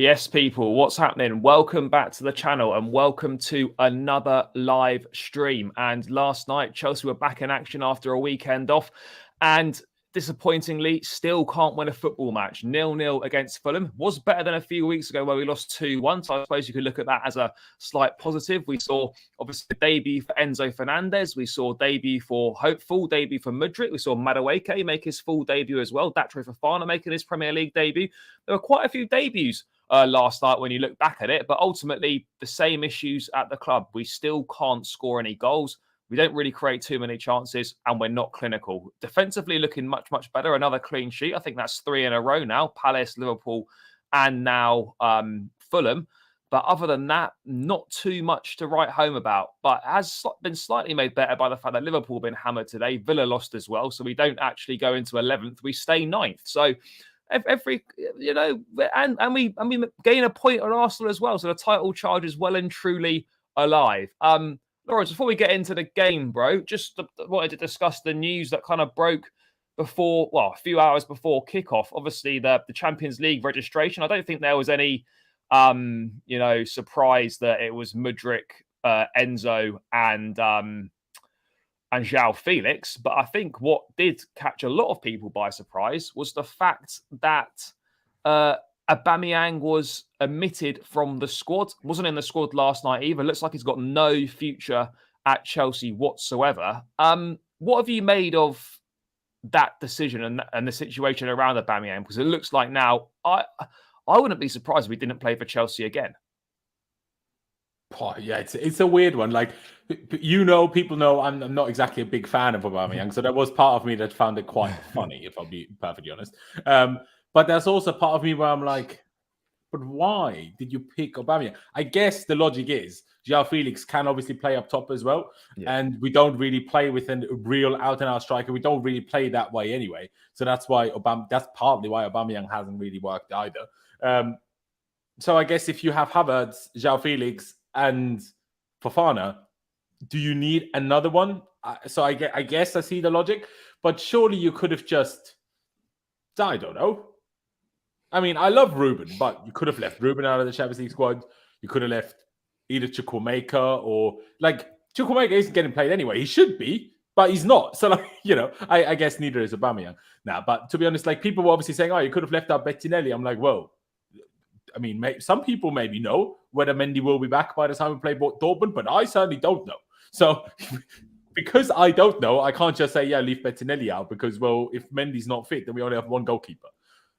Yes, people, what's happening? Welcome back to the channel and welcome to another live stream. And last night, Chelsea were back in action after a weekend off and disappointingly still can't win a football match. 0-0 against Fulham was better than a few weeks ago where we lost 2-1. So I suppose you could look at that as a slight positive. We saw obviously the debut for Enzo Fernandez. We saw full debut for Mudryk. We saw Madueke make his full debut as well. Datro Fofana making his Premier League debut. There were quite a few debuts last night when you look back at it, but ultimately the same issues at the club. We still can't score any goals. We don't really create too many chances, and we're not clinical. Defensively looking much, much better. Another clean sheet. I think that's 3 in a row now. Palace, Liverpool, and now Fulham. But other than that, not too much to write home about. But it has been slightly made better by the fact that Liverpool have been hammered today. Villa lost as well. So we don't actually go into 11th. We stay 9th. So and we gain a point on Arsenal as well. So the title charge is well and truly alive. Lawrence, before we get into the game, bro, just wanted to discuss the news that kind of broke a few hours before kickoff. Obviously, the Champions League registration. I don't think there was any, surprise that it was Mudryk, Enzo, and João Felix. But I think what did catch a lot of people by surprise was the fact that Aubameyang was omitted from the squad. Wasn't in the squad last night either. Looks like he's got no future at Chelsea whatsoever. What have you made of that decision and the situation around Aubameyang? Because it looks like now, I wouldn't be surprised if he didn't play for Chelsea again. Oh, yeah, it's a weird one. Like, people know I'm not exactly a big fan of Aubameyang, so there was part of me that found it quite funny, if I'll be perfectly honest. But there's also part of me where I'm like, but why did you pick Aubameyang? I guess the logic is João Felix can obviously play up top as well. Yeah. And we don't really play with a real out-and-out striker. We don't really play that way anyway. So that's why that's partly why Aubameyang hasn't really worked either. So I guess if you have Havertz, João Felix, and Fofana, do you need another one? So I guess I see the logic. But surely you could have just, I don't know. I mean, I love Ruben, but you could have left Ruben out of the Champions League squad. You could have left either Chukwuemeka or Chukwuemeka isn't getting played anyway. He should be, but he's not. So I guess neither is Aubameyang now. But to be honest, people were obviously saying, "Oh, you could have left out Bettinelli." I'm like, well, I mean, some people maybe know whether Mendy will be back by the time we play Dortmund, but I certainly don't know. So because I don't know, I can't just say, yeah, leave Bettinelli out because, well, if Mendy's not fit, then we only have one goalkeeper.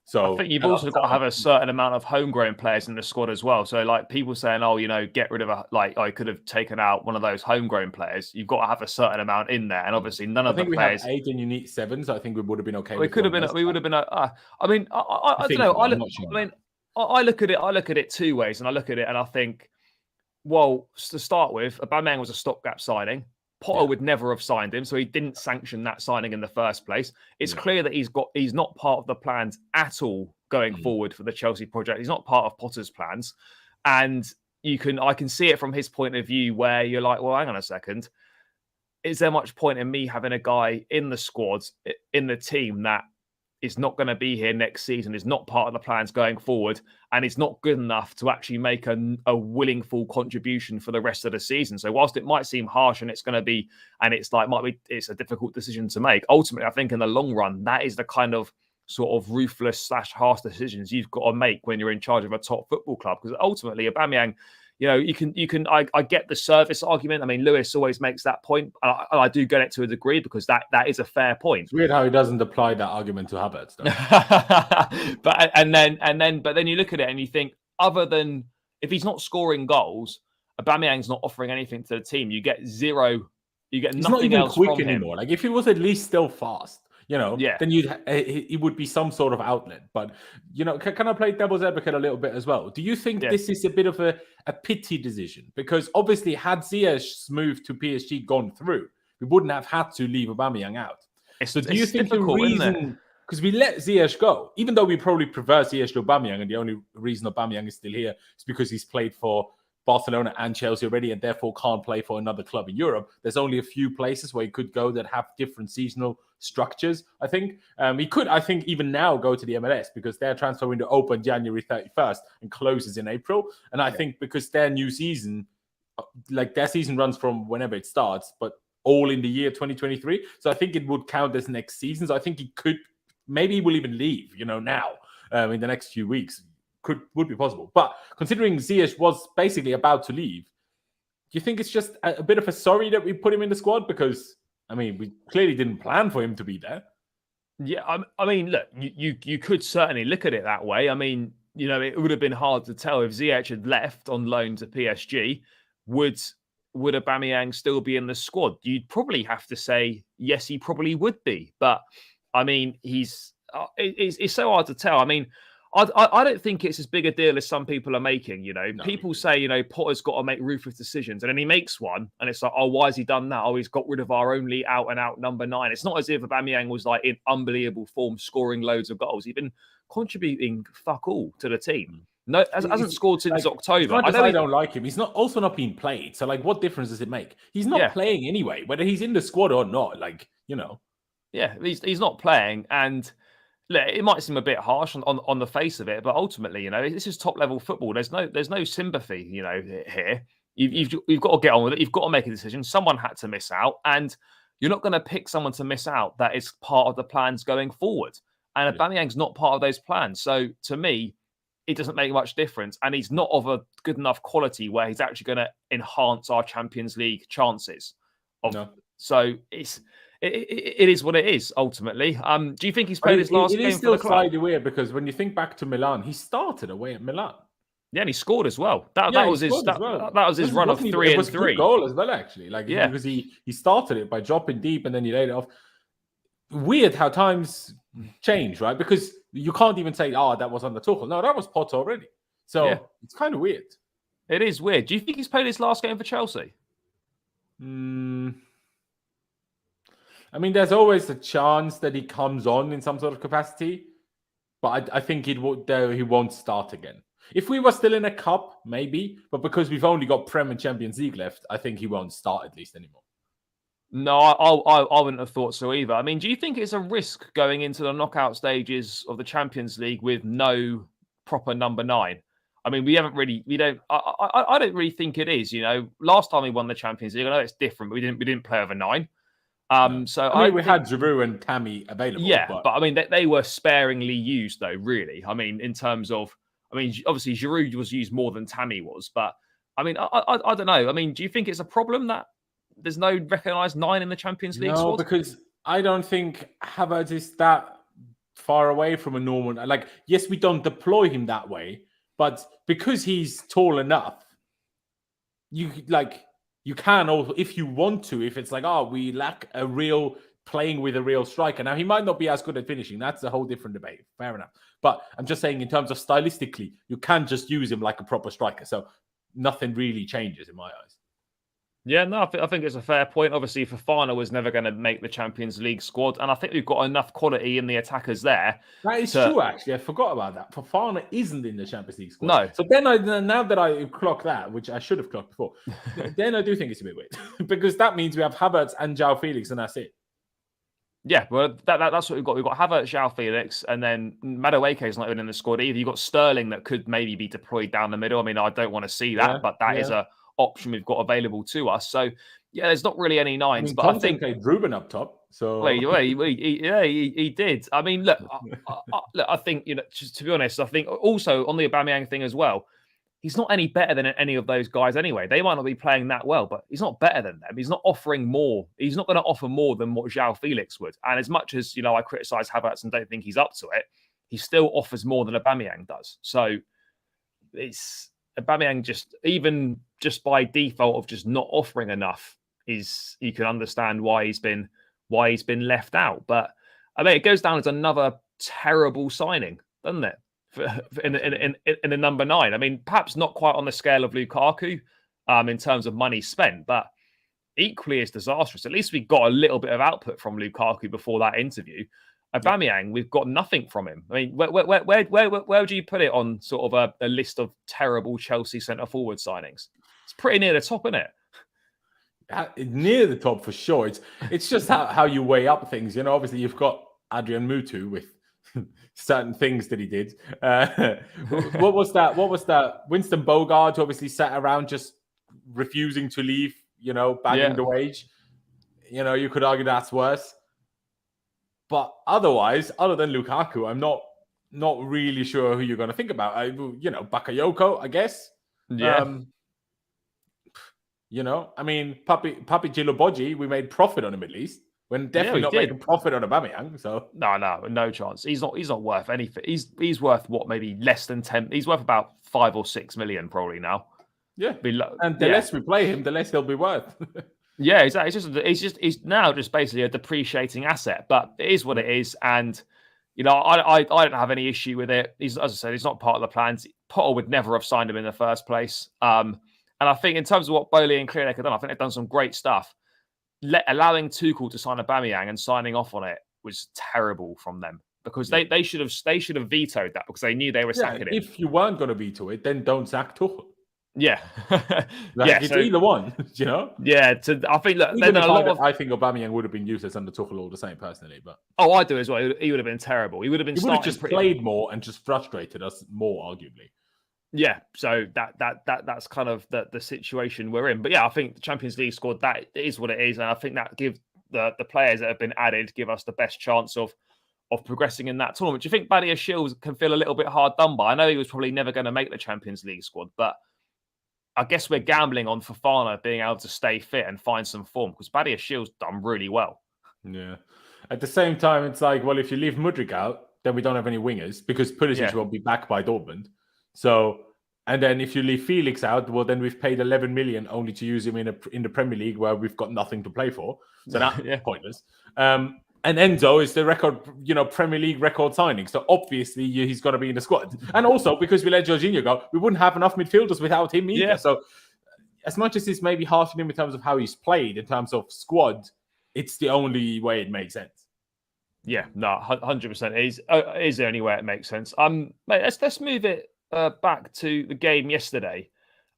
So I think you've also got to have a certain amount of homegrown players in the squad as well. So people saying, get rid of I could have taken out one of those homegrown players. You've got to have a certain amount in there. And obviously none of the players. I think we have 8 and you need 7. So I think we would have been okay. We would have been. I don't know. I look at it 2 ways, and I look at it and I think, well, to start with, Aubameyang was a stopgap signing. Potter would never have signed him, so he didn't sanction that signing in the first place. It's clear that he's not part of the plans at all going forward for the Chelsea project. He's not part of Potter's plans, and I can see it from his point of view where you're like, well, hang on a second, is there much point in me having a guy in the squad, in the team that is not going to be here next season, is not part of the plans going forward, and is not good enough to actually make a willing full contribution for the rest of the season. So whilst it might seem harsh and it's a difficult decision to make, ultimately, I think in the long run, that is the kind of sort of ruthless / harsh decisions you've got to make when you're in charge of a top football club. Because ultimately, Aubameyang, I get the service argument. I mean, Lewis always makes that point. I do get it to a degree because that is a fair point. It's weird how he doesn't apply that argument to Havertz. But then you look at it and you think, other than if he's not scoring goals, Aubameyang's not offering anything to the team. You get zero. You get nothing else quick from anymore. him. Like if he was at least still fast. Then it would be some sort of outlet. But, can I play devil's advocate a little bit as well? Do you think this is a bit of a pity decision? Because obviously, had Ziyech's move to PSG gone through, we wouldn't have had to leave Aubameyang out. So do you think the reason... Because we let Ziyech go, even though we probably prefer Ziyech to Aubameyang, and the only reason Aubameyang is still here is because he's played for Barcelona and Chelsea already, and therefore can't play for another club in Europe. There's only a few places where he could go that have different seasonal structures. I think he could, I think, even now go to the MLS because their transfer window opened January 31st and closes in April. And I think because their new season, like their season runs from whenever it starts, but all in the year 2023. So I think it would count as next season. So I think he could, maybe he will even leave, now in the next few weeks. Would be possible. But considering Ziyech was basically about to leave, do you think it's just a bit of a sorry that we put him in the squad? Because, we clearly didn't plan for him to be there. Yeah, look, you could certainly look at it that way. It would have been hard to tell if Ziyech had left on loan to PSG. Would Aubameyang still be in the squad? You'd probably have to say, yes, he probably would be. But, it's so hard to tell. I don't think it's as big a deal as some people are making. No, people say, Potter's got to make ruthless decisions, and then he makes one, and it's like, oh, why has he done that? Oh, he's got rid of our only out and out number 9. It's not as if Aubameyang was like in unbelievable form, scoring loads of goals. He's been contributing fuck all to the team. No, hasn't scored since October. I don't like him. He's not being played. So, what difference does it make? He's not playing anyway, whether he's in the squad or not. Yeah, he's not playing, and it might seem a bit harsh on the face of it, but ultimately, this is top level football. There's no sympathy, here. You've got to get on with it. You've got to make a decision. Someone had to miss out, and you're not going to pick someone to miss out that is part of the plans going forward. And Aubameyang's not part of those plans. So to me, it doesn't make much difference, and he's not of a good enough quality where he's actually going to enhance our Champions League chances. So it is what it is, ultimately. Do you think he's played his last game for the club? It is still slightly weird because when you think back to Milan, he started away at Milan. Yeah, and he scored as well. That was his run of 3 and 3. It was a good goal as well, actually. Because he started it by dropping deep and then he laid it off. Weird how times change, right? Because you can't even say, that was under Tuchel. No, that was Potter already. So it's kind of weird. It is weird. Do you think he's played his last game for Chelsea? There's always a chance that he comes on in some sort of capacity, but I think he won't start again. If we were still in a cup, maybe, but because we've only got Prem and Champions League left, I think he won't start at least anymore. No, I wouldn't have thought so either. Do you think it's a risk going into the knockout stages of the Champions League with no proper number 9? I don't really think it is. Last time we won the Champions League, I know it's different, but we didn't play over 9. So we had Giroud and Tammy available. Yeah, but they were sparingly used though, really. In terms of, obviously Giroud was used more than Tammy was, but I don't know. Do you think it's a problem that there's no recognised 9 in the Champions League squad? No, because I don't think Havertz is that far away from a normal. Yes, we don't deploy him that way, but because he's tall enough, you can also, if you want to, if it's we lack a real playing with a real striker. Now, he might not be as good at finishing. That's a whole different debate. Fair enough. But I'm just saying in terms of stylistically, you can just use him like a proper striker. So nothing really changes in my eyes. Yeah, no, I think it's a fair point. Obviously, Fofana was never going to make the Champions League squad, and I think we've got enough quality in the attackers there. That is true, actually. I forgot about that. Fofana isn't in the Champions League squad. No. So then, now that I clock that, which I should have clocked before, then I do think it's a bit weird because that means we have Havertz and João Felix, and that's it. Yeah, well, that's what we've got. We've got Havertz, João Felix, and then Madueke is not even in the squad either. You've got Sterling that could maybe be deployed down the middle. I don't want to see that, but that is a option we've got available to us. So yeah, there's not really any 9s, but I think played Ruben up top. So he did. Look, I think just to be honest, I think also on the Aubameyang thing as well, he's not any better than any of those guys anyway. They might not be playing that well, but he's not better than them. He's not offering more. He's not going to offer more than what João Felix would. And as much as I criticise Havertz and don't think he's up to it, he still offers more than Aubameyang does. So it's Aubameyang just by default of just not offering enough is you can understand why he's been left out. But it goes down as another terrible signing, doesn't it? In the number 9. Perhaps not quite on the scale of Lukaku in terms of money spent, but equally as disastrous. At least we got a little bit of output from Lukaku before that interview. Aubameyang, we've got nothing from him. I mean, where would you put it on sort of a list of terrible Chelsea centre forward signings? It's pretty near the top, isn't it? Near the top for sure. It's just how you weigh up things. Obviously you've got Adrian Mutu with certain things that he did. What was that? Winston Bogart obviously sat around just refusing to leave, bagging the wage. You could argue that's worse. But otherwise, other than Lukaku, I'm not really sure who you're going to think about. Bakayoko, I guess. Yeah. I mean, Papi Djilobodji, we made profit on him at least. We're definitely not making profit on Aubameyang. So no chance. He's not worth anything. He's worth what, maybe less than 10. He's worth about 5 or 6 million probably now. Yeah, and the less we play him, the less he'll be worth. Yeah, exactly. He's now just basically a depreciating asset. But it is what it is, and I don't have any issue with it. As I said, he's not part of the plans. Potter would never have signed him in the first place. And I think in terms of what Bowley and Clearneck have done, I think they've done some great stuff. Allowing Tuchel to sign Aubameyang and signing off on it was terrible from them, because they should have vetoed that, because they knew they were sacking him. If you weren't going to veto it, then don't sack Tuchel. Yeah, it's either one, Yeah, I think I think Aubameyang would have been useless under Tuchel all the same, personally. But I do as well. He would have been terrible. He would have been. He would have just played more and just frustrated us more, arguably. Yeah, so that's kind of the situation we're in. But yeah, I think the Champions League squad, that is what it is, and I think that gives the players that have been added give us the best chance of progressing in that tournament. Do you think Badia Shields can feel a little bit hard done by? I know he was probably never going to make the Champions League squad, but I guess we're gambling on Fofana being able to stay fit and find some form, because Badia Shields done really well. Yeah. At the same time, it's like, well, if you leave Mudryk out, then we don't have any wingers, because Pulisic won't be back by Dortmund. So, and then if you leave Felix out, well, then we've paid 11 million only to use him in the Premier League, where we've got nothing to play for. So that's pointless. And Enzo is the record, Premier League record signing. So obviously he's got to be in the squad. And also, because we let Jorginho go, we wouldn't have enough midfielders without him either. Yeah. So as much as this may be harsh on him in terms of how he's played, in terms of squad, it's the only way it makes sense. Yeah, no, 100%. It is the only way it makes sense. Mate, let's move it back to the game yesterday.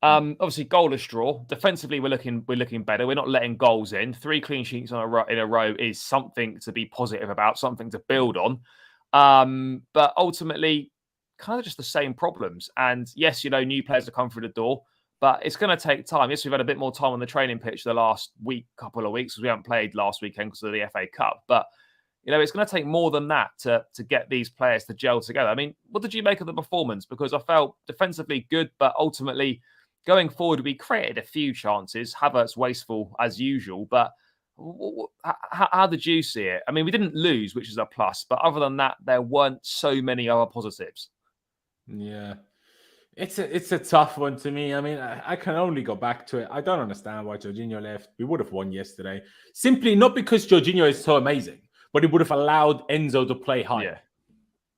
Obviously, goalless draw. Defensively, we're looking better. We're not letting goals in. 3 clean sheets in a row is something to be positive about, something to build on. But ultimately, kind of just the same problems. And yes, new players have come through the door, but it's going to take time. Yes, we've had a bit more time on the training pitch the last couple of weeks, because we haven't played last weekend because of the FA Cup. But it's going to take more than that to get these players to gel together. I mean, what did you make of the performance? Because I felt defensively good, but ultimately, going forward, we created a few chances. Havertz wasteful as usual, but how did you see it? I mean, we didn't lose, which is a plus, but other than that, there weren't so many other positives. Yeah, it's a tough one to me. I mean, I can only go back to it. I don't understand why Jorginho left. We would have won yesterday. Simply not because Jorginho is so amazing, but it would have allowed Enzo to play high. Yeah.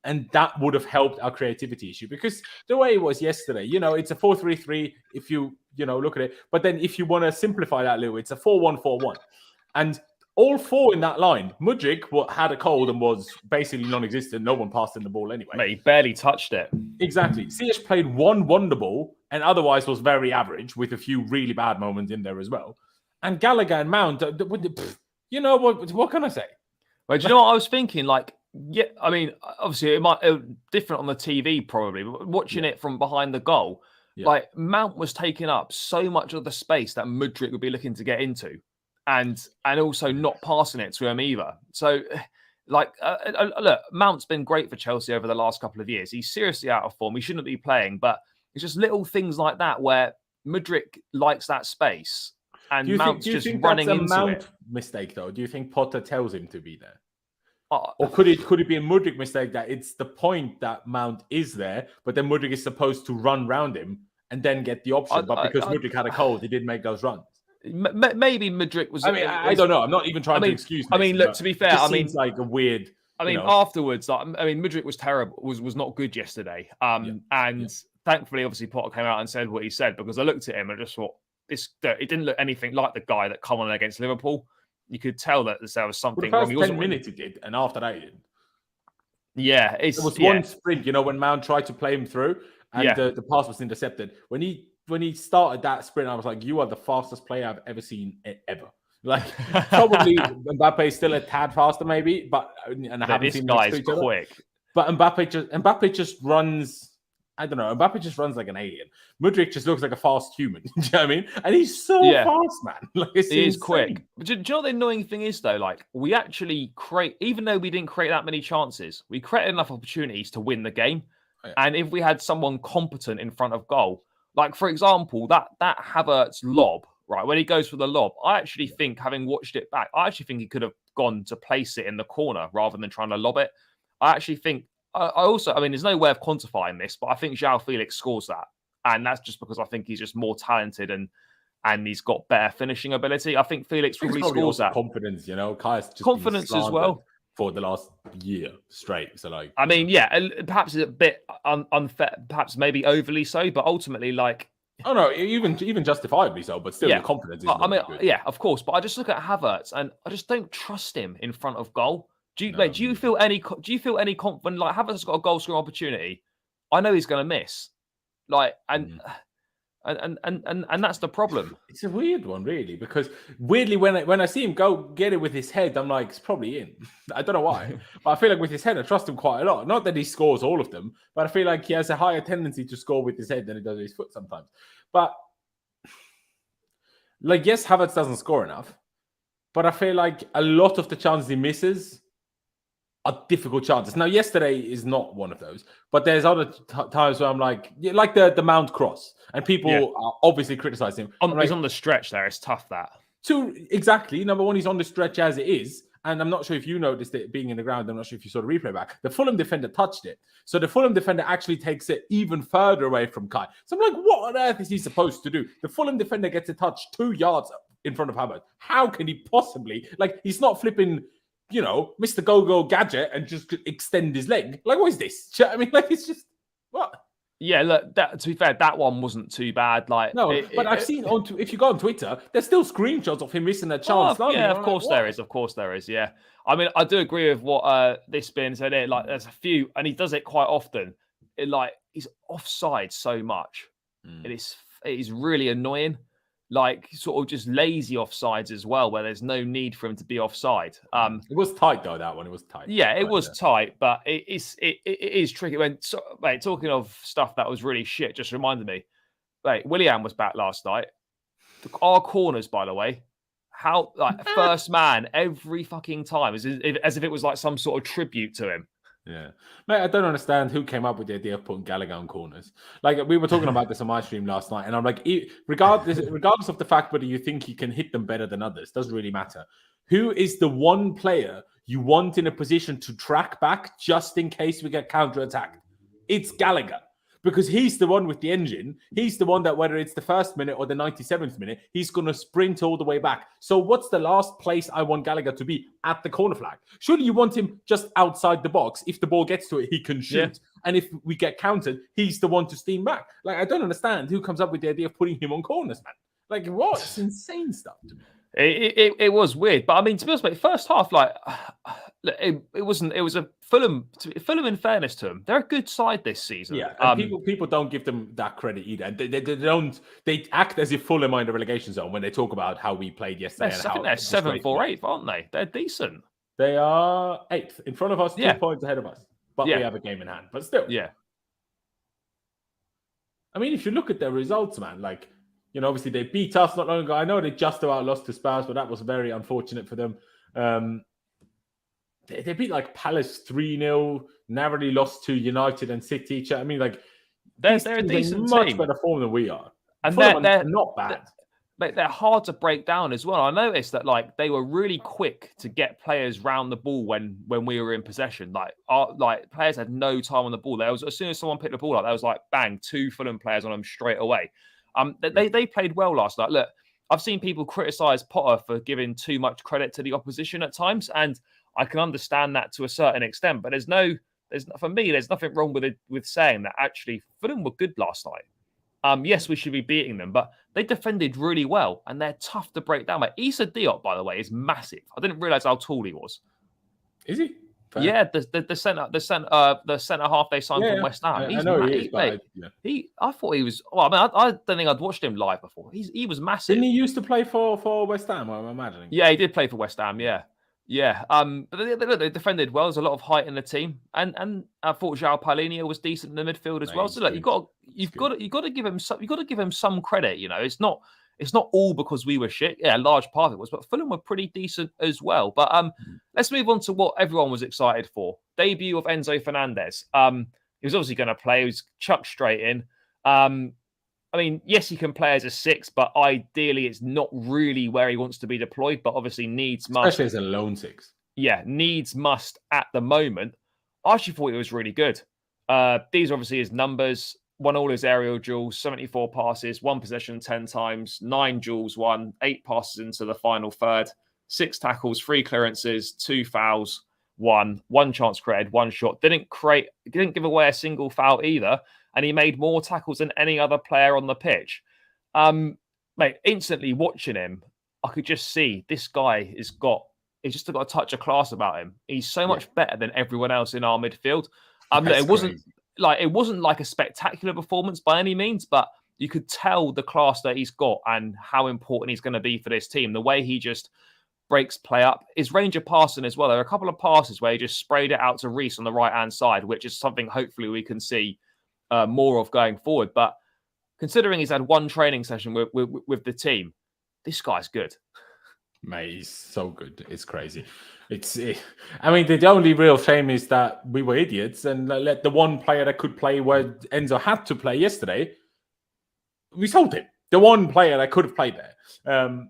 And that would have helped our creativity issue, because the way it was yesterday, it's a 4-3-3 if you look at it. But then if you want to simplify that a little, it's a 4-1-4-1. And all 4 in that line, Mudryk had a cold and was basically non-existent. No one passed in the ball anyway. Mate, he barely touched it. Exactly. Ziyech played one wonder ball and otherwise was very average, with a few really bad moments in there as well. And Gallagher and Mount, what can I say? Well, do you know what I was thinking? Yeah, I mean, obviously it might different on the TV probably, but watching it from behind the goal, Mount was taking up so much of the space that Mudryk would be looking to get into, and also not passing it to him either. So, look, Mount's been great for Chelsea over the last couple of years. He's seriously out of form. He shouldn't be playing, but it's just little things like that where Mudryk likes that space, and Mount's just running into it. Do you think that's a Mount mistake, though? Do you think Potter tells him to be there? Or could it be a Mudryk mistake, that it's the point that Mount is there, but then Mudryk is supposed to run round him and then get the option? But because Mudryk had a cold, he didn't make those runs. Maybe Mudryk was... I don't know. I'm not even trying to excuse Mason, look, to be fair, seems like a weird... afterwards, Mudryk was terrible, was not good yesterday. Thankfully, obviously, Potter came out and said what he said, because I looked at him and I just thought, it didn't look anything like the guy that come on against Liverpool. You could tell that there was something wrong. The first 10 minutes he did, and after that he didn't. Yeah, There was one sprint, when Mount tried to play him through and the pass was intercepted. When he started that sprint, I was like, you are the fastest player I've ever seen ever. Like, probably Mbappe is still a tad faster, maybe, but and I haven't seen next to each other. Quick. But Mbappe just runs. I don't know. Mbappe just runs like an alien. Mudryk just looks like a fast human. Do you know what I mean? And he's so fast, man. Like, he is quick. But do you know what the annoying thing is, though? Like, we actually even though we didn't create that many chances, we created enough opportunities to win the game. Oh, yeah. And if we had someone competent in front of goal, like, for example, that Havertz lob, right, when he goes for the lob, I actually think, having watched it back, I actually think he could have gone to place it in the corner rather than trying to lob it. I actually think, I mean, there's no way of quantifying this, but I think João Felix scores that. And that's just because I think he's just more talented and he's got better finishing ability. I think Felix probably scores that. Confidence, Kai's just confidence as well for the last year straight. So, like, I mean, perhaps it's a bit unfair, perhaps maybe overly so, but ultimately, like, oh no, even justifiably so, but still, the confidence is. I mean, good. Of course, but I just look at Havertz and I just don't trust him in front of goal. Do you feel any confident? Like, Havertz has got a goal scoring opportunity, I know he's going to miss. Like, and that's the problem. It's a weird one, really, because weirdly, when I see him go get it with his head, I'm like, it's probably in. I don't know why, but I feel like with his head, I trust him quite a lot. Not that he scores all of them, but I feel like he has a higher tendency to score with his head than he does with his foot sometimes. But, like, yes, Havertz doesn't score enough, but I feel like a lot of the chances he misses are difficult chances. Now, yesterday is not one of those, but there's other times where I'm like the Mount cross, and people are obviously criticizing him. He's on the stretch there. It's tough, that. Exactly. Number one, he's on the stretch as it is. And I'm not sure if you noticed it being in the ground. I'm not sure if you saw the replay back. The Fulham defender touched it. So the Fulham defender actually takes it even further away from Kai. So I'm like, what on earth is he supposed to do? The Fulham defender gets a touch 2 yards in front of Havertz. How can he possibly, like, he's not flipping, Mr. Go-Go gadget and just extend his leg. Like, what is this? Do you know what I mean? Like, it's just, what? Yeah, look, to be fair, that one wasn't too bad. Like, no, but I've seen if you go on Twitter, there's still screenshots of him missing a chance. Of course there is. Of course there is. Yeah, I mean, I do agree with what this being said here. Like, there's a few, and he does it quite often. He's offside so much. It is really annoying. Like, sort of just lazy offsides as well, where there's no need for him to be offside. It was tight though, that one. It was tight. Yeah, it was tight, but it is tricky. Mate, talking of stuff that was really shit, just reminded me. Mate, Willian was back last night. Our corners, by the way, how, like, first man every fucking time, as if it was like some sort of tribute to him. Yeah, mate, I don't understand who came up with the idea of putting Gallagher on corners. Like, we were talking about this on my stream last night, and I'm like, regardless of the fact whether you think he can hit them better than others, doesn't really matter. Who is the one player you want in a position to track back just in case we get counter-attacked? It's Gallagher. Because he's the one with the engine. He's the one that, whether it's the first minute or the 97th minute, he's going to sprint all the way back. So what's the last place I want Gallagher to be? At the corner flag. Surely you want him just outside the box. If the ball gets to it, he can shoot. Yeah. And if we get countered, he's the one to steam back. Like, I don't understand who comes up with the idea of putting him on corners, man. Like, what? It's insane stuff to me. It was weird, but I mean, to be honest, mate, first half, like, it was a Fulham. In fairness to them, they're a good side this season. Yeah, and people don't give them that credit either. And they don't. They act as if Fulham are in the relegation zone when they talk about how we played yesterday. I think they're 7th or 8th, aren't they? They're decent. They are 8th in front of us, 2 points ahead of us, but we have a game in hand. But still, I mean, if you look at their results, man, like, obviously they beat us not long ago. I know they just about lost to Spurs, but that was very unfortunate for them. They beat, like, Palace 3-0, narrowly lost to United and City. I mean, like, they're a decent much team. Better form than we are. And they're not bad. They're hard to break down as well. I noticed that, like, they were really quick to get players round the ball when we were in possession. Like, players had no time on the ball. As soon as someone picked the ball up, there was like, bang, 2 Fulham players on them straight away. They played well last night. Look, I've seen people criticise Potter for giving too much credit to the opposition at times, and I can understand that to a certain extent. But for me, there's nothing wrong with saying that actually Fulham were good last night. Yes, we should be beating them, but they defended really well, and they're tough to break down. Issa Diop, by the way, is massive. I didn't realise how tall he was. Is he? Fair. Yeah, the centre half they signed from West Ham. I know he is, but I thought he was. Well, I mean, I don't think I'd watched him live before. He was massive. Didn't he used to play for West Ham? I'm imagining. Yeah, he did play for West Ham. Yeah. But they defended well. There's a lot of height in the team, and I thought João Paulinho was decent in the midfield as well. So look, you've got to give him some credit. You know, it's not all because we were shit. Yeah, a large part of it was, but Fulham were pretty decent as well. But let's move on to what everyone was excited for. Debut of Enzo Fernandez. He was obviously going to play. He was chucked straight in. I mean, yes, he can play as a 6, but ideally it's not really where he wants to be deployed, but obviously must. Especially as a lone 6. Yeah, must at the moment. I actually thought it was really good. These are obviously his numbers. Won all his aerial duels, 74 passes, 1 possession 10 times, 9 duels won, 8 passes into the final third, 6 tackles, 3 clearances, 2 fouls, 1 chance created, 1 shot. Didn't give away a single foul either. And he made more tackles than any other player on the pitch. Mate, instantly watching him, I could just see this guy he's just got a touch of class about him. He's so much better than everyone else in our midfield. It wasn't like a spectacular performance by any means, but you could tell the class that he's got and how important he's going to be for this team. The way he just breaks play up. His range of passing as well. There are a couple of passes where he just sprayed it out to Reece on the right-hand side, which is something hopefully we can see more of going forward. But considering he's had 1 training session with the team, this guy's good. Mate, he's so good. It's crazy. I mean, the only real shame is that we were idiots and let the one player that could play where Enzo had to play yesterday, we sold him. The one player that could have played there.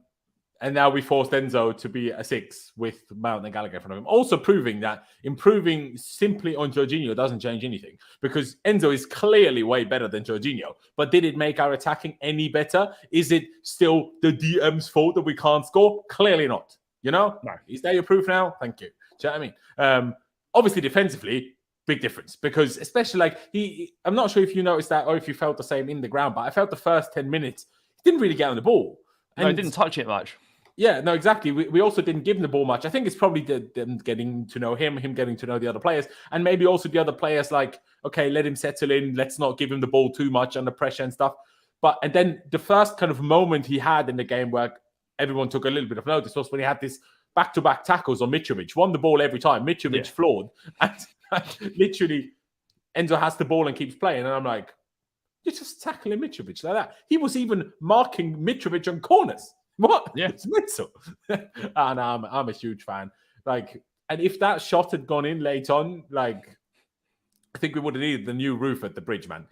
And now we forced Enzo to be a 6 with Mount and Gallagher in front of him. Also proving that improving simply on Jorginho doesn't change anything. Because Enzo is clearly way better than Jorginho. But did it make our attacking any better? Is it still the DM's fault that we can't score? Clearly not. You know? No. Is that your proof now? Thank you. Do you know what I mean? Obviously, defensively, big difference. Because especially I'm not sure if you noticed that or if you felt the same in the ground, but I felt the first 10 minutes, he didn't really get on the ball. No, he didn't touch it much. Yeah, no, exactly. We also didn't give him the ball much. I think it's probably them getting to know him getting to know the other players, and maybe also the other players okay, let him settle in. Let's not give him the ball too much under pressure and stuff. And then the first kind of moment he had in the game where everyone took a little bit of notice was when he had this back-to-back tackles on Mitrovic. Won the ball every time. Mitrovic floored. And literally, Enzo has the ball and keeps playing. And I'm like, you're just tackling Mitrovic like that. He was even marking Mitrovic on corners. What? Yeah, it's mental. And I'm a huge fan. And if that shot had gone in late on, I think we would have needed the new roof at the bridge, man.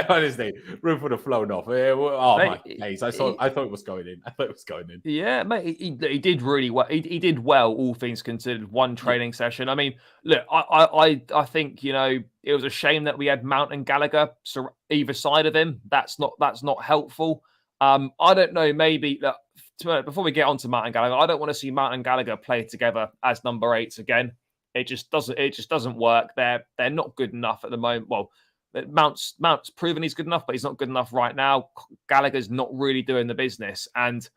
Honestly, roof would have flown off. My days! I thought it was going in. Yeah, mate, he did really well. He did well, all things considered. 1 training session. I mean, look, I think it was a shame that we had Mount and Gallagher either side of him. That's not helpful. I don't know. Maybe before we get on to Mount and Gallagher, I don't want to see Mount and Gallagher play together as number 8s again. It just doesn't work. They're not good enough at the moment. Well, Mount's proven he's good enough, but he's not good enough right now. Gallagher's not really doing the business. And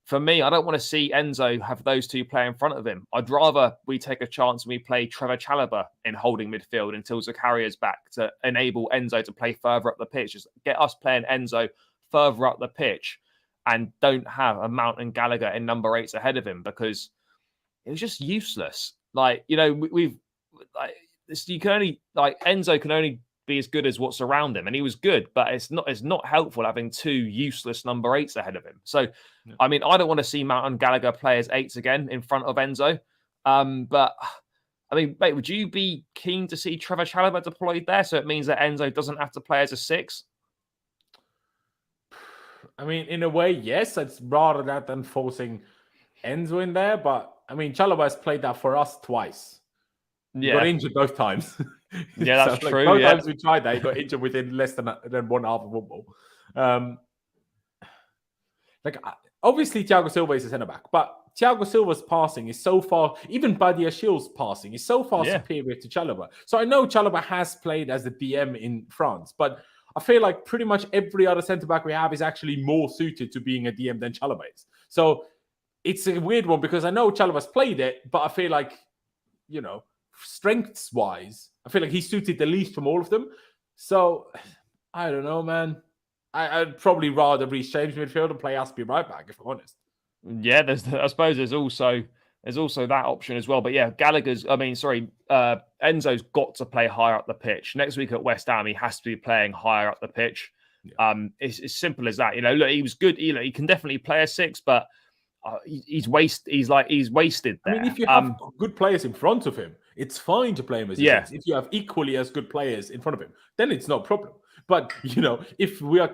for me, I don't want to see Enzo have those 2 play in front of him. I'd rather we take a chance and we play Trevor Chalobah in holding midfield until Zakaria's back to enable Enzo to play further up the pitch. Just get us playing Enzo further up the pitch and don't have a Mount and Gallagher in number 8s ahead of him, because it was just useless. Enzo can only be as good as what's around him, and he was good, but it's not helpful having 2 useless number 8s ahead of him. So, yeah. I mean, I don't want to see Mount and Gallagher play as 8s again in front of Enzo. But I mean, mate, would you be keen to see Trevor Chalobah deployed there, so it means that Enzo doesn't have to play as a 6? I mean, in a way, yes. It's rather that than forcing Enzo in there, but I mean, Chalobah has played that for us twice. Yeah. He got injured both times. Yeah, that's true. Both times we tried that, he got injured within less than 1 half of football. Obviously, Thiago Silva is a centre-back, but Thiago Silva's passing is so far, even Badia Ashil's passing is so far superior to Chalobah. So I know Chalobah has played as a DM in France, but I feel like pretty much every other centre-back we have is actually more suited to being a DM than Chalobah is. So it's a weird one because I know Chalobah's played it, but I feel like strengths-wise, I feel like he's suited the least from all of them. So, I don't know, man. I'd probably rather Reece James midfield and play Aspie right back, if I'm honest. Yeah, I suppose there's also that option as well. But yeah, Enzo's got to play higher up the pitch. Next week at West Ham, he has to be playing higher up the pitch. Yeah. It's as simple as that. Look, he was good. He can definitely play a 6, but he's wasted there. I mean, if you have good players in front of him, it's fine to play him as a 6. If you have equally as good players in front of him, then it's no problem. But, if we are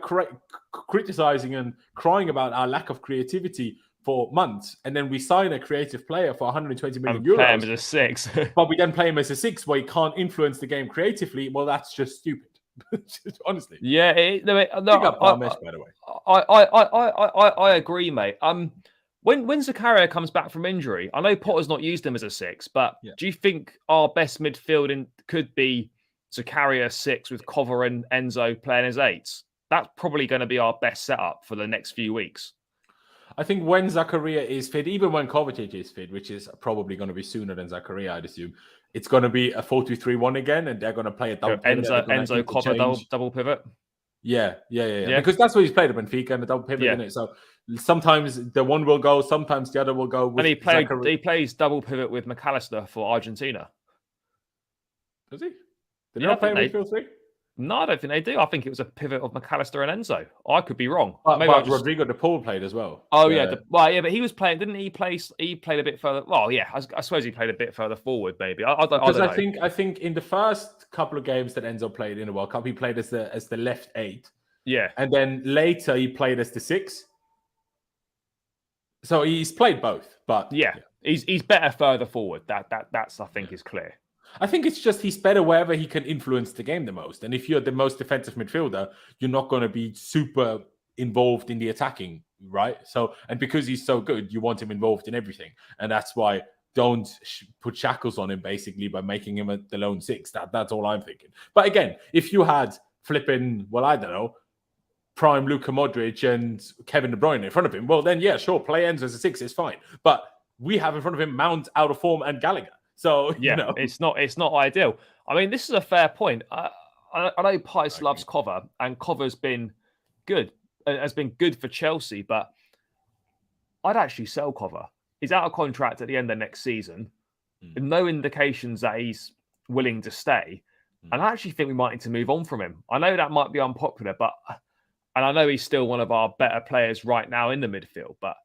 criticizing and crying about our lack of creativity for months, and then we sign a creative player for 120 million euros, play him as a 6, but we then play him as a 6 where he can't influence the game creatively, well, that's just stupid. Honestly. Yeah. Pick up Parmesh, by the way. I agree, mate. When Zakaria comes back from injury, I know Potter's not used him as a 6, but do you think our best midfield could be Zakaria 6 with Cover and Enzo playing as 8s? That's probably going to be our best setup for the next few weeks. I think when Zakaria is fit, even when Kovacic is fit, which is probably going to be sooner than Zakaria, I'd assume, it's going to be a 4-2-3-1 again, and they're going to play a double pivot. Enzo Cover double pivot. Yeah. Because that's what he's played at Benfica, and a double pivot, isn't it? So sometimes the one will go, sometimes the other will go. And he plays double pivot with McAllister for Argentina. Does he? Did he not play midfield 3? No, I don't think they do. I think it was a pivot of McAllister and Enzo. I could be wrong. But Rodrigo de Paul played as well. Oh, yeah. But he was playing, didn't he? He played a bit further. Well, yeah, I suppose he played a bit further forward, maybe. I don't know. I think in the first couple of games that Enzo played in the World Cup, he played as the left 8. Yeah. And then later he played as the 6. So he's played both, but he's better further forward. That's I think is clear. I think it's just he's better wherever he can influence the game the most. And if you're the most defensive midfielder, you're not going to be super involved in the attacking, right? So, and because he's so good, you want him involved in everything. And that's why don't put shackles on him, basically, by making him the lone 6. That's all I'm thinking. But again, if you had flipping, I don't know, prime Luka Modric and Kevin De Bruyne in front of him, well, then, yeah, sure, play Enzo as a 6 is fine. But we have in front of him Mount, out of form, and Gallagher. So, it's not ideal. I mean, this is a fair point. I know Pice loves Cover, and Cover's been good, has been good for Chelsea, but I'd actually sell Cover. He's out of contract at the end of next season. No indications that he's willing to stay. And I actually think we might need to move on from him. I know that might be unpopular, and I know he's still one of our better players right now in the midfield, but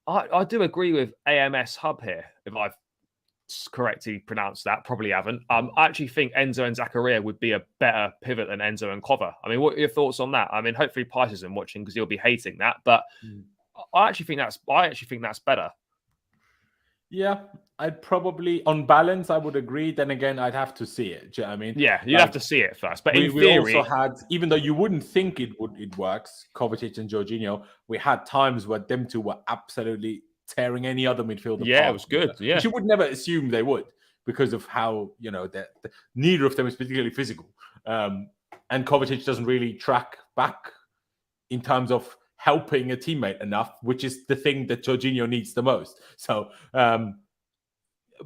I do agree with AMS Hub here, if I've correctly pronounced that. Probably haven't. I actually think Enzo and Zakaria would be a better pivot than Enzo and Cover. I mean, what are your thoughts on that? I mean, hopefully Pice isn't watching because he'll be hating that, but I actually think that's better. Yeah, I'd probably, on balance, I would agree. Then again, I'd have to see it. Do you know what I mean? Yeah, you'd have to see it first. But in theory, we also had, even though you wouldn't think it works, Kovacic and Jorginho, we had times where them two were absolutely tearing any other midfielder apart. Yeah, it was good. Yeah, which you would never assume they would because of how, neither of them is particularly physical. And Kovacic doesn't really track back in terms of helping a teammate enough, which is the thing that Jorginho needs the most. So,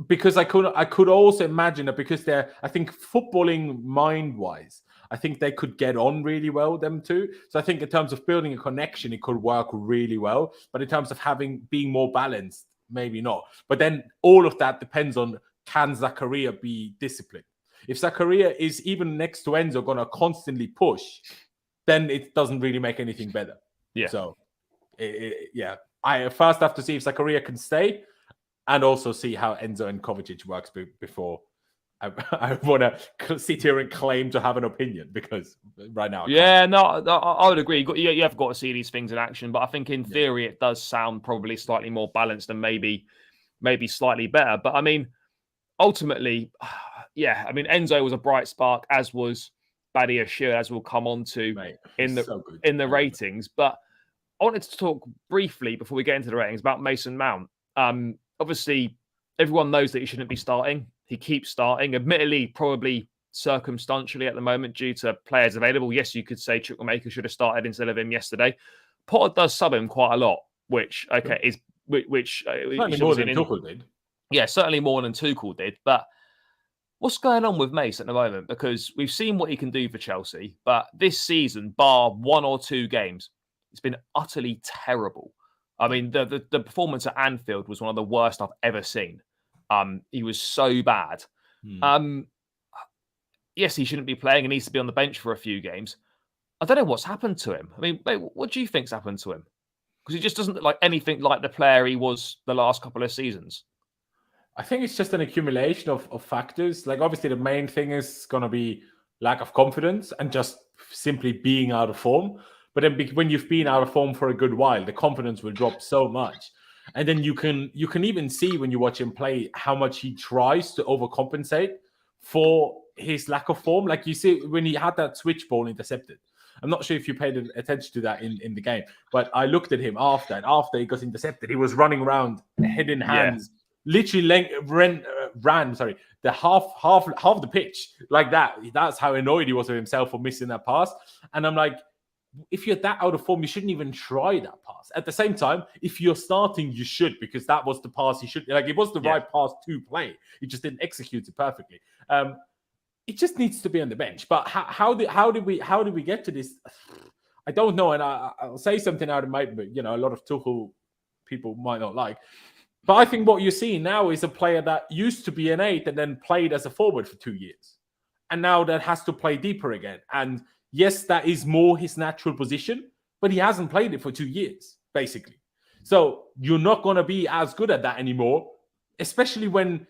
because I could also imagine that because I think footballing mind-wise, I think they could get on really well, them two. So I think in terms of building a connection, it could work really well. But in terms of being more balanced, maybe not. But then all of that depends on, can Zakaria be disciplined? If Zakaria is even next to Enzo going to constantly push, then it doesn't really make anything better. Yeah. So, I first have to see if Zakaria can stay and also see how Enzo and Kovacic works before I want to sit here and claim to have an opinion, because right now I would agree. You have got to see these things in action, but I think in theory it does sound probably slightly more balanced and maybe slightly better. But I mean, ultimately, Enzo was a bright spark, as was Badiashile, as we'll come on to in the ratings. But I wanted to talk briefly before we get into the ratings about Mason Mount. Obviously, everyone knows that he shouldn't be starting. He keeps starting, admittedly, probably circumstantially at the moment due to players available. Yes, you could say Chukwuemeka should have started instead of him yesterday. Potter does sub him quite a lot, which more than Tuchel did. Yeah, certainly more than Tuchel did. But what's going on with Mace at the moment? Because we've seen what he can do for Chelsea, but this season, bar 1 or 2 games, it's been utterly terrible. I mean, the performance at Anfield was one of the worst I've ever seen. He was so bad. Yes, he shouldn't be playing. He needs to be on the bench for a few games. I don't know what's happened to him. I mean, mate, what do you think's happened to him? Because he just doesn't look like anything like the player he was the last couple of seasons. I think it's just an accumulation of factors. Like, obviously, the main thing is going to be lack of confidence and just simply being out of form. But then when you've been out of form for a good while, the confidence will drop so much. And then you can even see when you watch him play how much he tries to overcompensate for his lack of form. Like, you see when he had that switch ball intercepted. I'm not sure if you paid attention to that in the game, but I looked at him after he got intercepted. He was running around head in hands. Yeah. Literally ran the half the pitch like that. That's how annoyed he was with himself for missing that pass. And I'm like, if you're that out of form, you shouldn't even try that pass. At the same time, if you're starting, you should, because that was the pass he should. Like, it was the right pass to play. He just didn't execute it perfectly. It just needs to be on the bench. But how did we get to this? I don't know. And I'll say something out of my, a lot of Tuchel people might not like. But I think what you're seeing now is a player that used to be an 8 and then played as a forward for 2 years. And now that has to play deeper again. And yes, that is more his natural position, but he hasn't played it for 2 years, basically. So you're not going to be as good at that anymore, especially when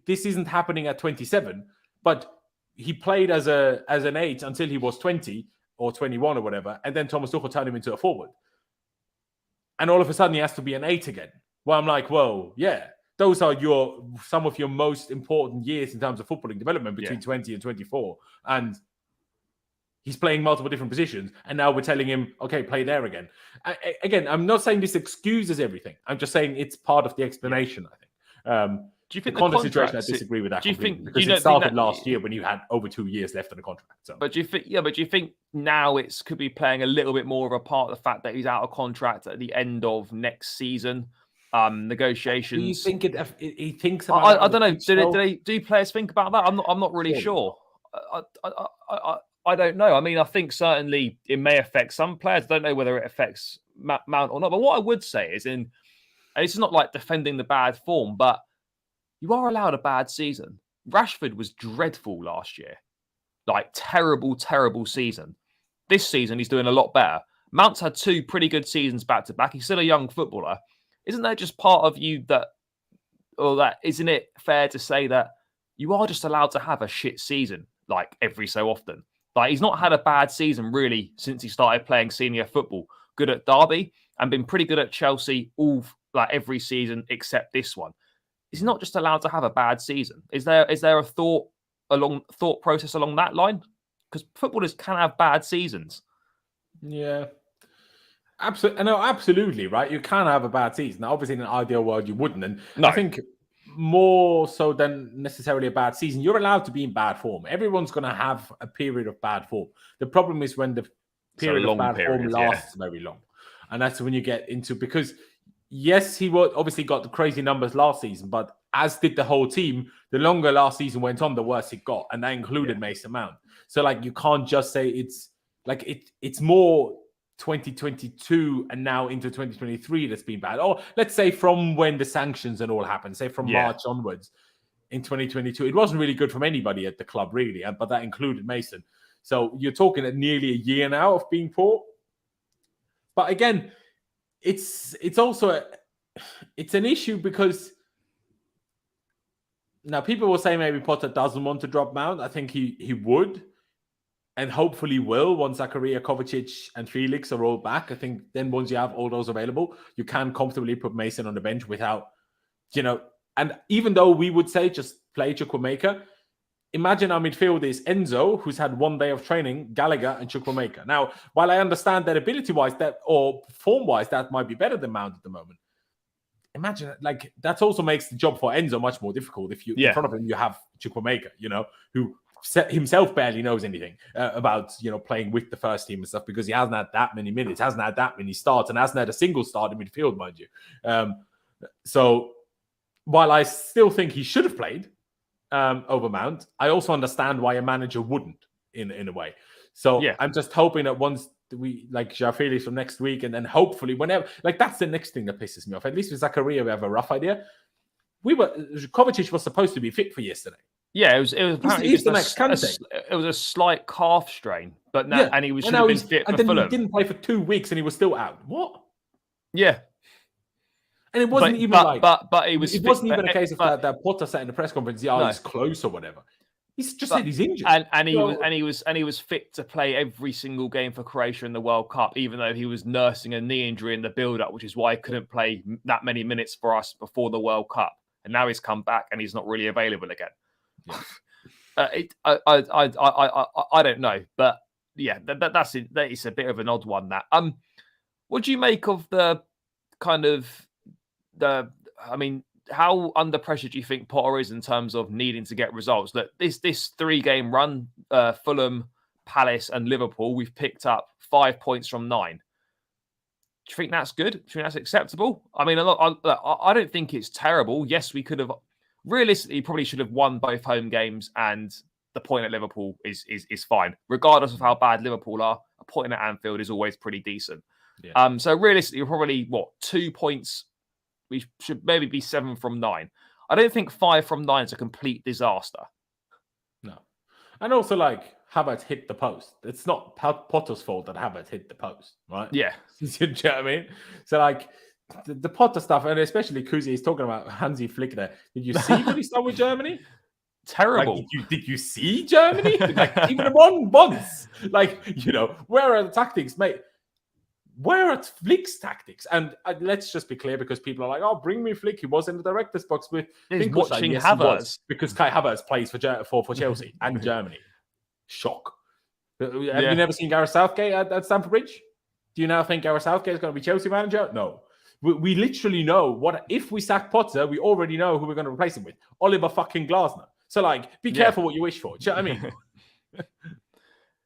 this isn't happening at 27. But he played as an 8 until he was 20 or 21 or whatever. And then Thomas Tuchel turned him into a forward. And all of a sudden he has to be an 8 again. Well, I'm like, whoa, yeah, those are some of your most important years in terms of footballing development between 20 and 24. And he's playing multiple different positions. And now we're telling him, okay, play there again. Again, I'm not saying this excuses everything. I'm just saying it's part of the explanation, I think. Do you think the contract situation, I disagree with that completely, because it started last year when you had over 2 years left on the contract. So. But do you think now it could be playing a little bit more of a part of the fact that he's out of contract at the end of next season? Negotiations. Do you think he thinks about I don't know. Do players think about that? I'm not really sure. I don't know. I mean, I think certainly it may affect some players. I don't know whether it affects Mount or not. But what I would say is, and it's not like defending the bad form, but you are allowed a bad season. Rashford was dreadful last year. Like, terrible, terrible season. This season, he's doing a lot better. Mount's had 2 pretty good seasons back to back. He's still a young footballer. Isn't that just part of you isn't it fair to say that you are just allowed to have a shit season, like, every so often? Like, he's not had a bad season really since he started playing senior football. Good at Derby and been pretty good at Chelsea every season except this one. Is he not just allowed to have a bad season? Is there a thought process along that line? Because footballers can have bad seasons. Yeah. Absolutely, no, absolutely, right? You can have a bad season. Now, obviously, in an ideal world, you wouldn't. And I think more so than necessarily a bad season, you're allowed to be in bad form. Everyone's going to have a period of bad form. The problem is when the period of bad form lasts very long. And that's when you get into, because yes, he obviously got the crazy numbers last season, but as did the whole team. The longer last season went on, the worse it got. And that included Mason Mount. So, like, you can't just say it's more 2022 and now into 2023 that's been bad. Or let's say from when the sanctions and all happened, say from March onwards in 2022, it wasn't really good from anybody at the club, really, but that included Mason. So you're talking at nearly a year now of being poor. But again, it's also it's an issue because now people will say maybe Potter doesn't want to drop Mount. I think he would. And hopefully will once Zakaria, Kovacic, and Felix are all back. I think then once you have all those available, you can comfortably put Mason on the bench without, and even though we would say just play Chukwuemeka, imagine our midfield is Enzo, who's had 1 day of training, Gallagher, and Chukwuemeka. Now, while I understand that ability-wise or form-wise, that might be better than Mount at the moment. Imagine, like, that also makes the job for Enzo much more difficult if in front of him you have Chukwuemeka, who himself barely knows anything about playing with the first team and stuff, because he hasn't had that many minutes, hasn't had that many starts, and hasn't had a single start in midfield, mind you. So while I still think he should have played over Mount, I also understand why a manager wouldn't in a way. So Yeah. I'm just hoping that once we like João Felix from next week, and then hopefully whenever, like that's the next thing that pisses me off. At least with Zakaria, we have a rough idea. Kovacic was supposed to be fit for yesterday. Yeah, it was apparently he's the next Kante. It was a slight calf strain, but now Yeah. and he should now have been he's fit for and then Fulham. he didn't play for 2 weeks and he was still out. What? Yeah. And it wasn't even but he was. It wasn't even a case of that Potter said in the press conference, yeah, he's close or whatever. He's just said he's injured, and he was fit to play every single game for Croatia in the World Cup, even though he was nursing a knee injury in the build-up, which is why he couldn't play that many minutes for us before the World Cup. And now he's come back and he's not really available again. Yeah. I don't know, but yeah, that is a bit of an odd one. That what do you make of the kind of I mean, how under pressure do you think Potter is in terms of needing to get results? That this 3-game run, Fulham, Palace, and Liverpool, we've picked up 5 points from 9. Do you think that's good? Do you think that's acceptable? I mean, I don't think it's terrible. Yes, we could have realistically probably should have won both home games, and the point at Liverpool is fine, regardless of how bad Liverpool are. A point at Anfield is always pretty decent. Yeah. So realistically, probably 2 points. We should maybe be 7 from 9. I don't think 5 from 9 is a complete disaster. No. And also, like, Havertz hit the post. It's not Potter's fault that Havertz hit the post, right? Yeah. You know what I mean? So, like, the Potter stuff, and especially Kuzi, he's talking about Hansi Flick there. Did you see what he's done with Germany? Terrible. Like, did you see Germany? Like, even once. Like, where are the tactics, mate? Where are Flick's tactics? And let's just be clear, because people are like, "Oh, bring me Flick. He was in the director's box with watching Havertz because Kai Havertz plays for Chelsea and Germany." Shock. Have you never seen Gareth Southgate at Stamford Bridge? Do you now think Gareth Southgate is going to be Chelsea manager? No. We literally know what if we sack Potter, we already know who we're going to replace him with. Oliver fucking Glasner. So, like, be careful what you wish for. Do you know what I mean?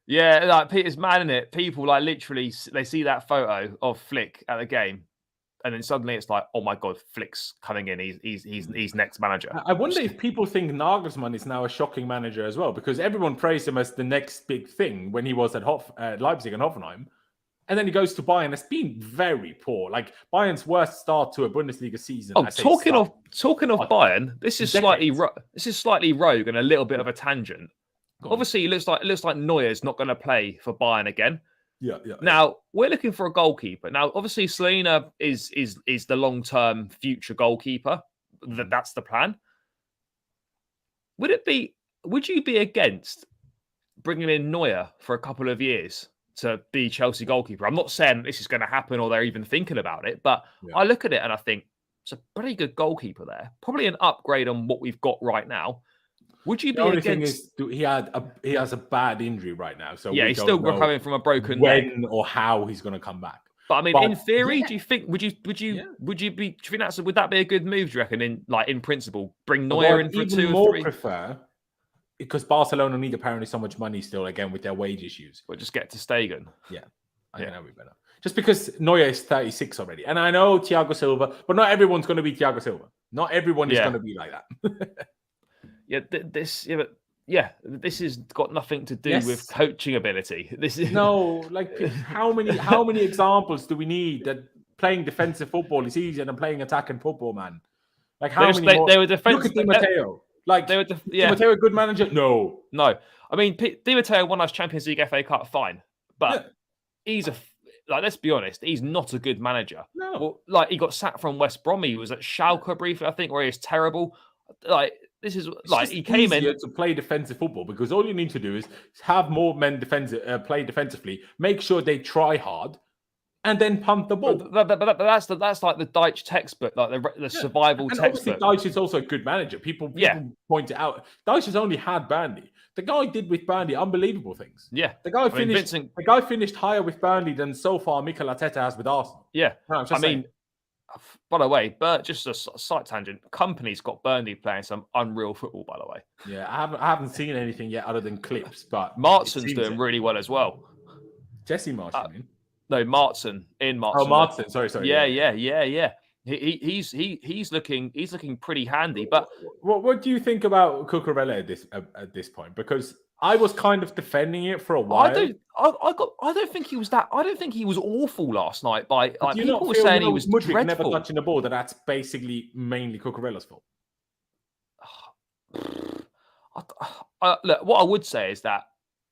Yeah, like Peter's mad in it. People like literally they see that photo of Flick at the game, and then suddenly it's like, oh my god, Flick's coming in. He's next manager. I wonder if people think Nagelsmann is now a shocking manager as well, because everyone praised him as the next big thing when he was at Leipzig and Hoffenheim, and then he goes to Bayern. It's been very poor. Like Bayern's worst start to a Bundesliga season. Oh, talking of Bayern, this is slightly rogue and a little bit of a tangent. Obviously, it looks like Neuer's not going to play for Bayern again. Yeah. Now we're looking for a goalkeeper. Now, obviously, Selena is the long-term future goalkeeper. That's the plan. Would you be against bringing in Neuer for a couple of years to be Chelsea goalkeeper? I'm not saying this is going to happen or they're even thinking about it, but I look at it and I think it's a pretty good goalkeeper there. Probably an upgrade on what we've got right now. Would you be against? Thing is, he has a bad injury right now, so he's still recovering from a broken leg. When or how he's going to come back. But I mean, in theory, do you think would you be? Do you think would that be a good move? Do you reckon? In principle, bring Neuer in for 2 or 3. Prefer because Barcelona need apparently so much money still again with their wage issues. But just get to Stegen. Yeah, I think that'd be better. Just because Neuer is 36 already, and I know Thiago Silva, but not everyone's going to be Thiago Silva. Not everyone is going to be like that. This has got nothing to do with coaching ability. This is how many examples do we need that playing defensive football is easier than playing attacking football, man? Like how many more? They were defensive. Look at Di Matteo. Like they were Di Matteo a good manager? No. I mean, Di Matteo won us Champions League, FA Cup, fine, but he's let's be honest, he's not a good manager. No. Well, he got sacked from West Brom. He was at Schalke briefly, I think, where he was terrible. This is he came in to play defensive football, because all you need to do is have more men play defensively, make sure they try hard, and then pump the ball. But that's like the Deitch textbook, like the survival textbook. Deitch is also a good manager. People point it out. Deitch has only had Burnley. The guy did with Burnley unbelievable things. Yeah, the guy finished higher with Burnley than so far Mikel Arteta has with Arsenal. Yeah, by the way, just a side tangent. Company's got Burnley playing some unreal football, by the way. Yeah, I haven't seen anything yet other than clips, but Martson's doing really well as well. Jesse Martin, no, Martson. Oh, Martin. Sorry. Yeah. He's looking pretty handy. But what do you think about Cucurella at this point? Because I was kind of defending it for a while. I don't think he was that. I don't think he was awful last night. By like, do you people not were feel saying he was Mudryk never dreadful. touching the ball? That's basically mainly Cucurella's fault. Look, what I would say is that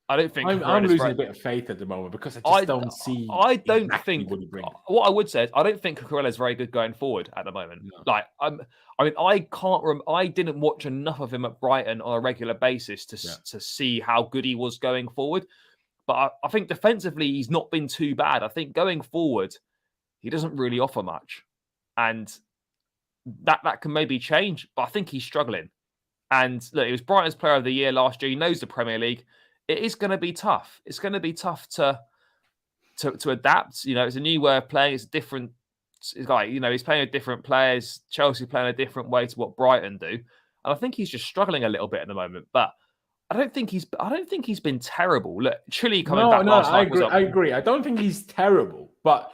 I don't think I'm losing a bit of faith at the moment because I just don't see. I don't exactly think what he brings. What I would say is I don't think Cucurella is very good going forward at the moment. No. Like I mean, I didn't watch enough of him at Brighton on a regular basis to see how good he was going forward. But I think defensively he's not been too bad. I think going forward he doesn't really offer much, and that can maybe change. But I think he's struggling. And look, he was Brighton's Player of the Year last year. He knows the Premier League. It is going to be tough. It's going to be tough to adapt. You know, it's a new way of playing. It's different. It's like, you know, he's playing with different players. Chelsea playing a different way to what Brighton do. And I think he's just struggling a little bit at the moment. But I don't think he's been terrible. Look, Chile coming back last night. I agree. I don't think he's terrible, but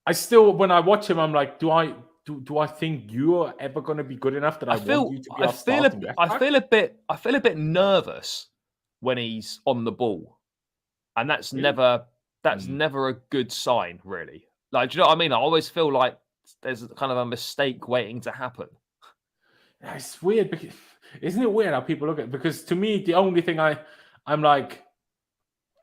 I still, when I watch him, I'm like, do I think you're ever going to be good enough that I want you to be our starting left back? I feel a bit nervous when he's on the ball, and that's never a good sign, really. Like, do you know what I mean? I always feel like there's kind of a mistake waiting to happen. It's weird, because isn't it weird how people look at it? Because to me, the only thing I'm like,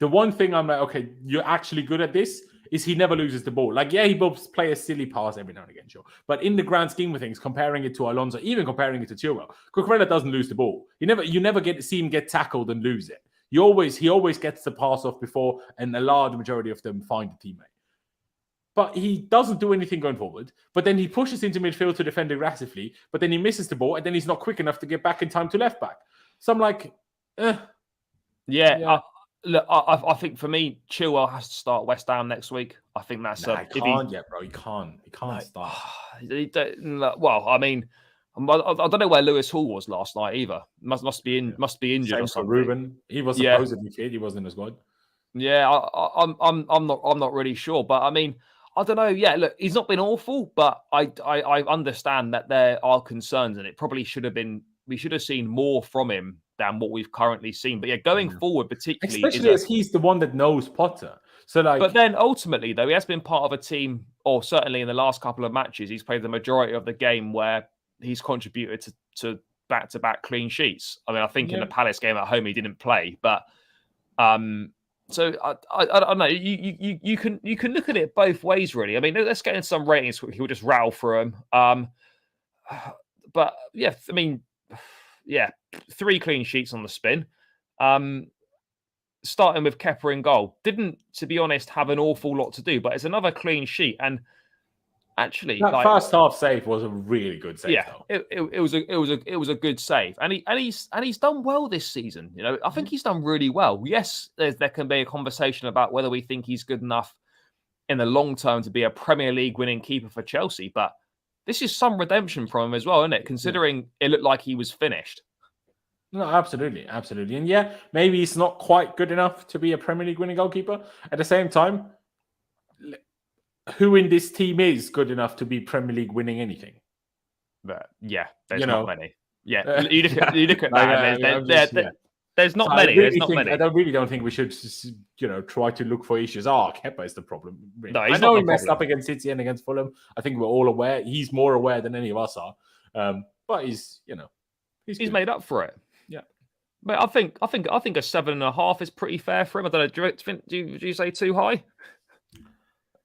the one thing I'm like, okay, you're actually good at this, is he never loses the ball. Like, yeah, he will play a silly pass every now and again, sure. But in the grand scheme of things, comparing it to Alonso, even comparing it to Chilwell, Cucurella doesn't lose the ball. You never see him get tackled and lose it. He always gets the pass off before, and a large majority of them find a teammate. But he doesn't do anything going forward. But then he pushes into midfield to defend aggressively, but then he misses the ball, and then he's not quick enough to get back in time to left back. So I'm like, Yeah. Look, I think for me, Chilwell has to start West Ham next week. I think that's he can't yet, bro. He can't start. Well, I mean, I don't know where Lewis Hall was last night either. Must be injured Same or something. For Ruben, he was supposedly fit. He wasn't in the squad. Yeah, I'm not really sure, but I mean, I don't know. Yeah, look, he's not been awful, but I understand that there are concerns, and it probably should have been. We should have seen more from him than what we've currently seen. But yeah, going forward, particularly, especially as he's the one that knows Potter. So like, but then ultimately, though, he has been part of a team, or certainly in the last couple of matches, he's played the majority of the game where he's contributed to back-to-back clean sheets. I mean, I think in the Palace game at home he didn't play, but so I don't know. You can look at it both ways, really. I mean, let's get into some ratings quickly. We'll just rattle through them. But yeah, I mean, yeah, 3 clean sheets on the spin. Starting with Kepa in goal, didn't, to be honest, have an awful lot to do, but it's another clean sheet. And actually, that first half save was a really good save. Yeah, it was a good save, and he's done well this season. You know, I think he's done really well. Yes, there can be a conversation about whether we think he's good enough in the long term to be a Premier League winning keeper for Chelsea, but this is some redemption from him as well, isn't it? Considering it looked like he was finished. No, absolutely. And yeah, maybe he's not quite good enough to be a Premier League winning goalkeeper. At the same time, who in this team is good enough to be Premier League winning anything? But yeah, there's not many. Yeah, you look at that. There's not many. I really don't think we should, try to look for issues. Kepa is the problem. Really. No, I know he messed up against City and against Fulham. I think we're all aware. He's more aware than any of us are. But he's made up for it. Yeah, but I think a 7.5 is pretty fair for him. I don't know. Do you say too high?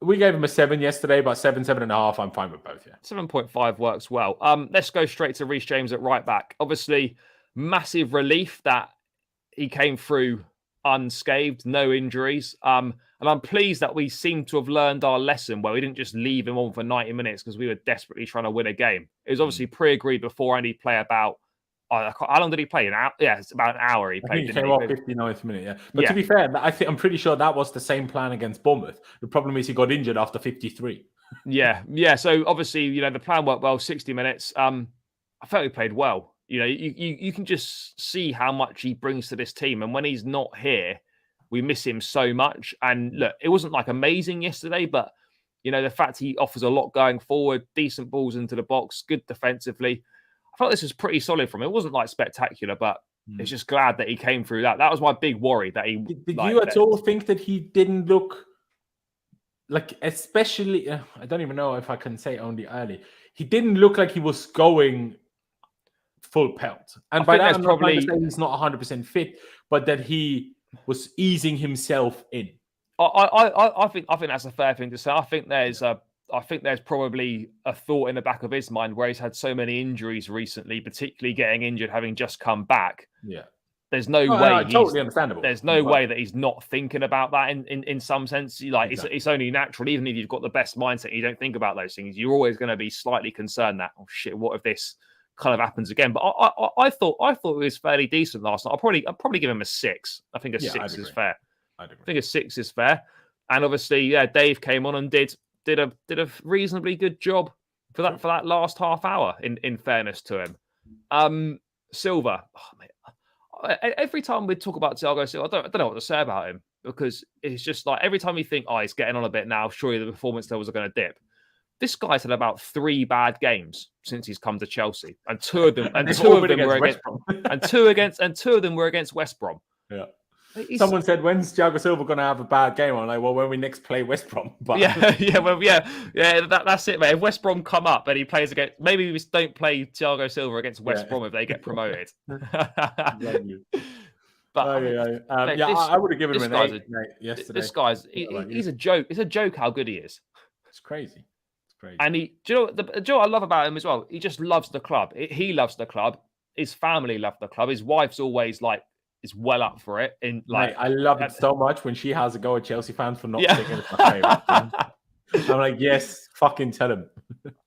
We gave him a 7 yesterday, but 7.5. I'm fine with both. Yeah, 7.5 works well. Let's go straight to Reece James at right back. Obviously, massive relief that he came through unscathed, no injuries. And I'm pleased that we seem to have learned our lesson where we didn't just leave him on for 90 minutes because we were desperately trying to win a game. It was obviously pre-agreed before, and he'd play about. How long did he play? An hour? Yeah, it's about an hour he played. He came off 59th minute, yeah. But to be fair, I'm pretty sure that was the same plan against Bournemouth. The problem is he got injured after 53. Yeah. So obviously, the plan worked well, 60 minutes. I felt he played well. You can just see how much he brings to this team. And when he's not here, we miss him so much. And look, it wasn't like amazing yesterday, but You know, the fact he offers a lot going forward, decent balls into the box, good defensively. I felt this was pretty solid from him. It wasn't like spectacular, but it's just glad that he came through that. That was my big worry that he. Did you at all think that he didn't look like, especially? I don't even know if I can say only early. He didn't look like he was going full pelt, and by that I'm not trying to say he's not 100% fit, but that he was easing himself in. I think that's a fair thing to say. I think there's probably a thought in the back of his mind where he's had so many injuries recently, particularly getting injured, having just come back. Yeah. There's no way. Totally understandable. There's no way that he's not thinking about that in some sense. Like it's only natural. Even if you've got the best mindset, you don't think about those things. You're always going to be slightly concerned that, oh shit, what if this kind of happens again? But I thought it was fairly decent last night. I'll probably give him a 6. I think a 6 is fair. I think a 6 is fair. And obviously, Dave came on and did a reasonably good job for that last half hour. In fairness to him, Silva. Oh, mate, every time we talk about Thiago Silva, I don't know what to say about him, because it's just like every time you think, oh, he's getting on a bit now, surely the performance levels are going to dip. This guy's had about 3 bad games since he's come to Chelsea, and two of them were against West Brom. Yeah. Someone said, when's Thiago Silva going to have a bad game? I'm like, well, when we next play West Brom. But... that's it, mate. If West Brom come up and he plays against, maybe we don't play Thiago Silva against West Brom if they get promoted. But I would have given him an 8 yesterday. This guy's he's a joke. It's a joke how good he is. It's crazy. And do you know what I love about him as well? He just loves the club. He loves the club. His family love the club. His wife's always is well up for it. Mate, I love it so much when she has a go at Chelsea fans for not thinking it's my favorite. I'm like, yes, fucking tell him.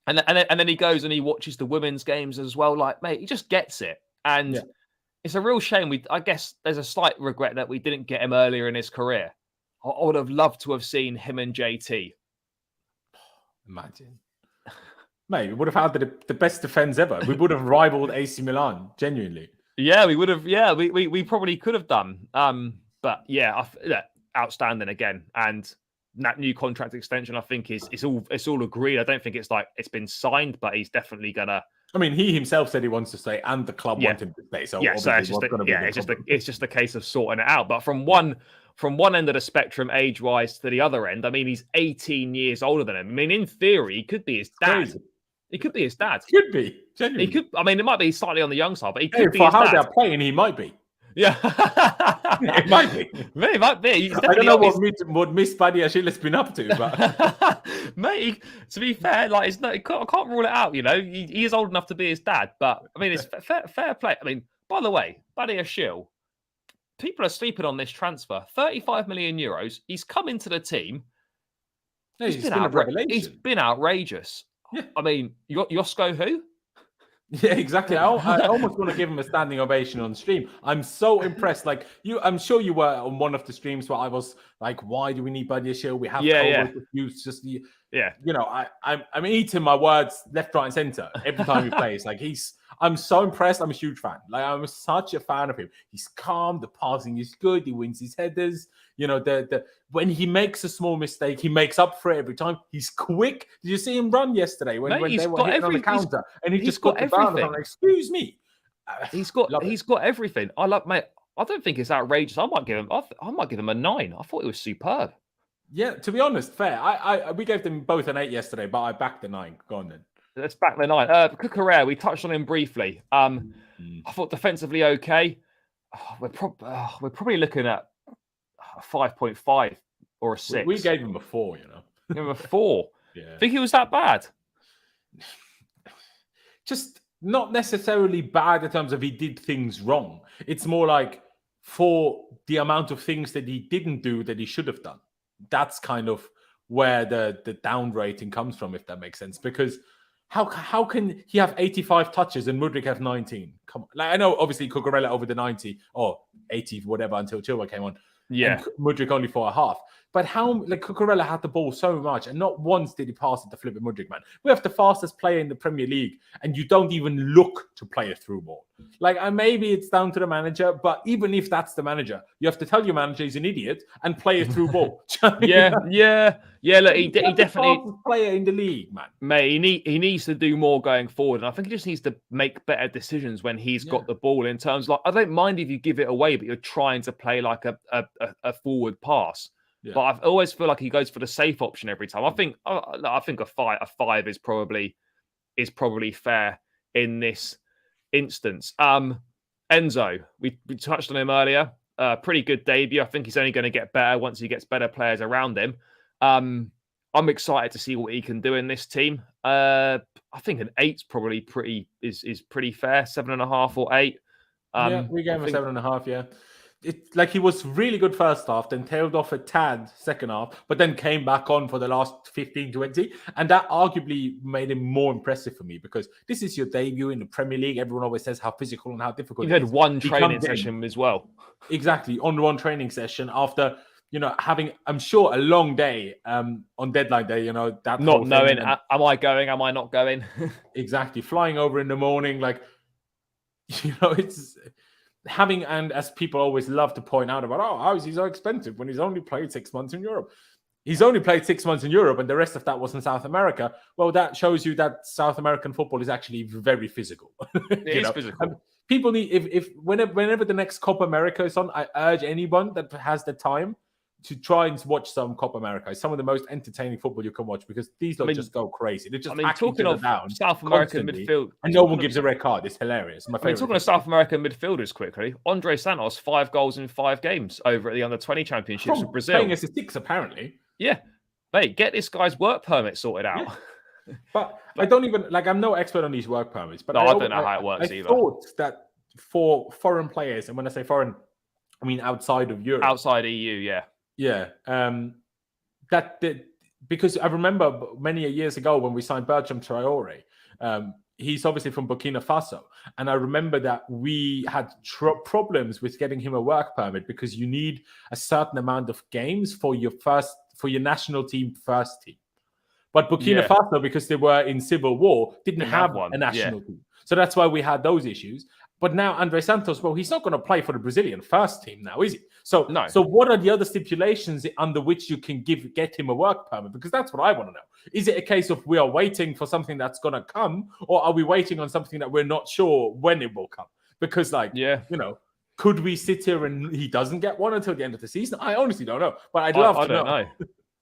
And then he goes and he watches the women's games as well. Like, mate, he just gets it. And it's a real shame. I guess there's a slight regret that we didn't get him earlier in his career. I would have loved to have seen him and JT. Imagine. Mate, we would have had the best defense ever. We would have rivaled AC Milan, genuinely. Yeah, we would have. Yeah, we probably could have done. But outstanding again. And that new contract extension, I think, it's all agreed. I don't think it's been signed, but he's definitely gonna. I mean, he himself said he wants to stay, and the club want him to stay. So it's just a case of sorting it out. But from one end of the spectrum, age-wise, to the other end, I mean, he's 18 years older than him. I mean, in theory, he could be his dad. Crazy. He could be his dad. Could be. Genuinely. He could. I mean, it might be slightly on the young side, but he could be for his how dad. they're playing, he might be. Yeah, it might be. Maybe it might be. I don't know what Miss Badiashile has been up to, but mate, to be fair, I can't rule it out. You know, he is old enough to be his dad, but I mean, it's fair play. I mean, by the way, Badiashile, people are sleeping on this transfer. 35 million euros. He's come into the team. No, he's been a revelation. He's been outrageous. Yeah. I mean, Josko who? Yeah, exactly. I almost want to give him a standing ovation on stream. I'm so impressed. Like I'm sure you were on one of the streams where I was like, "Why do we need Badiashile? We have use just the You know, I'm eating my words left, right, and center every time he plays. Like I'm so impressed. I'm a huge fan. Like I'm such a fan of him. He's calm. The passing is good. He wins his headers. You know, when he makes a small mistake, he makes up for it every time. He's quick. Did you see him run yesterday when they were hitting on the counter and he just got the everything. I'm like, excuse me. He's got everything. I don't think it's outrageous. I might give him a 9. I thought it was superb. Yeah, to be honest, fair. We gave them both an 8 yesterday, but I backed the 9. Go on then. Let's back the 9. Cucurella, we touched on him briefly. I thought defensively okay. We're probably looking at a 5.5 or a 6. We gave him a 4, you know. Give him a 4. Yeah. Think he was that bad? Just not necessarily bad in terms of he did things wrong. It's more like for the amount of things that he didn't do that he should have done. That's kind of where the down rating comes from, if that makes sense. Because how can he have 85 touches and Mudryk have 19? Come on. Like, I know obviously Cucurella over the 90 or 80, whatever, until Chilwell came on. Yeah. And Mudryk only for a half. But how, like, Cucurella had the ball so much, and not once did he pass it to Flippin' Mudryk, man. We have the fastest player in the Premier League, and you don't even look to play a through ball. Like, maybe it's down to the manager, but even if that's the manager, you have to tell your manager he's an idiot and play a through ball. Look, he definitely fastest player in the league, man. Mate, he needs to do more going forward, and I think he just needs to make better decisions when he's got the ball. In terms of, like, I don't mind if you give it away, but you're trying to play like a forward pass. Yeah. But I always feel like he goes for the safe option every time. I think a five is probably fair in this instance. Enzo, we touched on him earlier. Pretty good debut. I think he's only going to get better once he gets better players around him. I'm excited to see what he can do in this team. I think an 8's probably pretty fair. 7.5 or 8. We gave him a 7.5. Yeah. It's like he was really good first half, then tailed off a tad second half, but then came back on for the last 15-20. And that arguably made him more impressive for me, because this is your debut in the Premier League. Everyone always says how physical and how difficult it is. You had one training session as well. Exactly. On one training session after, having, I'm sure, a long day on deadline day, that not knowing, am I going? Am I not going? Exactly. Flying over in the morning, like, it's... having, and as people always love to point out about, how is he so expensive when he's only played 6 months in Europe? He's only played 6 months in Europe, and the rest of that was in South America. Well, that shows you that South American football is actually very physical. It is physical. People need, whenever the next Copa America is on, I urge anyone that has the time to try and watch some Copa America. It's some of the most entertaining football you can watch, because these just go crazy. They're just talking of down South American midfield, and no one gives a red card. It's hilarious. Talking of South American midfielders quickly, Andre Santos, 5 goals in 5 games over at the Under-20 Championships of Brazil. Playing as a 6, apparently. Yeah, mate, get this guy's work permit sorted out. Yeah. But I don't even, I'm no expert on these work permits. But I don't know how it works either. I thought that for foreign players, and when I say foreign, I mean outside of Europe, outside EU, yeah. Yeah, because I remember many years ago when we signed Bertram Traore, he's obviously from Burkina Faso, and I remember that we had problems with getting him a work permit, because you need a certain amount of games for your national team first team. But Burkina Faso, because they were in civil war, didn't have a national team, so that's why we had those issues. But now Andre Santos, well, he's not going to play for the Brazilian first team now, is he? So, no. So what are the other stipulations under which you can get him a work permit? Because that's what I want to know. Is it a case of we are waiting for something that's going to come, or are we waiting on something that we're not sure when it will come? Because, could we sit here and he doesn't get one until the end of the season? I honestly don't know, but I'd love to know.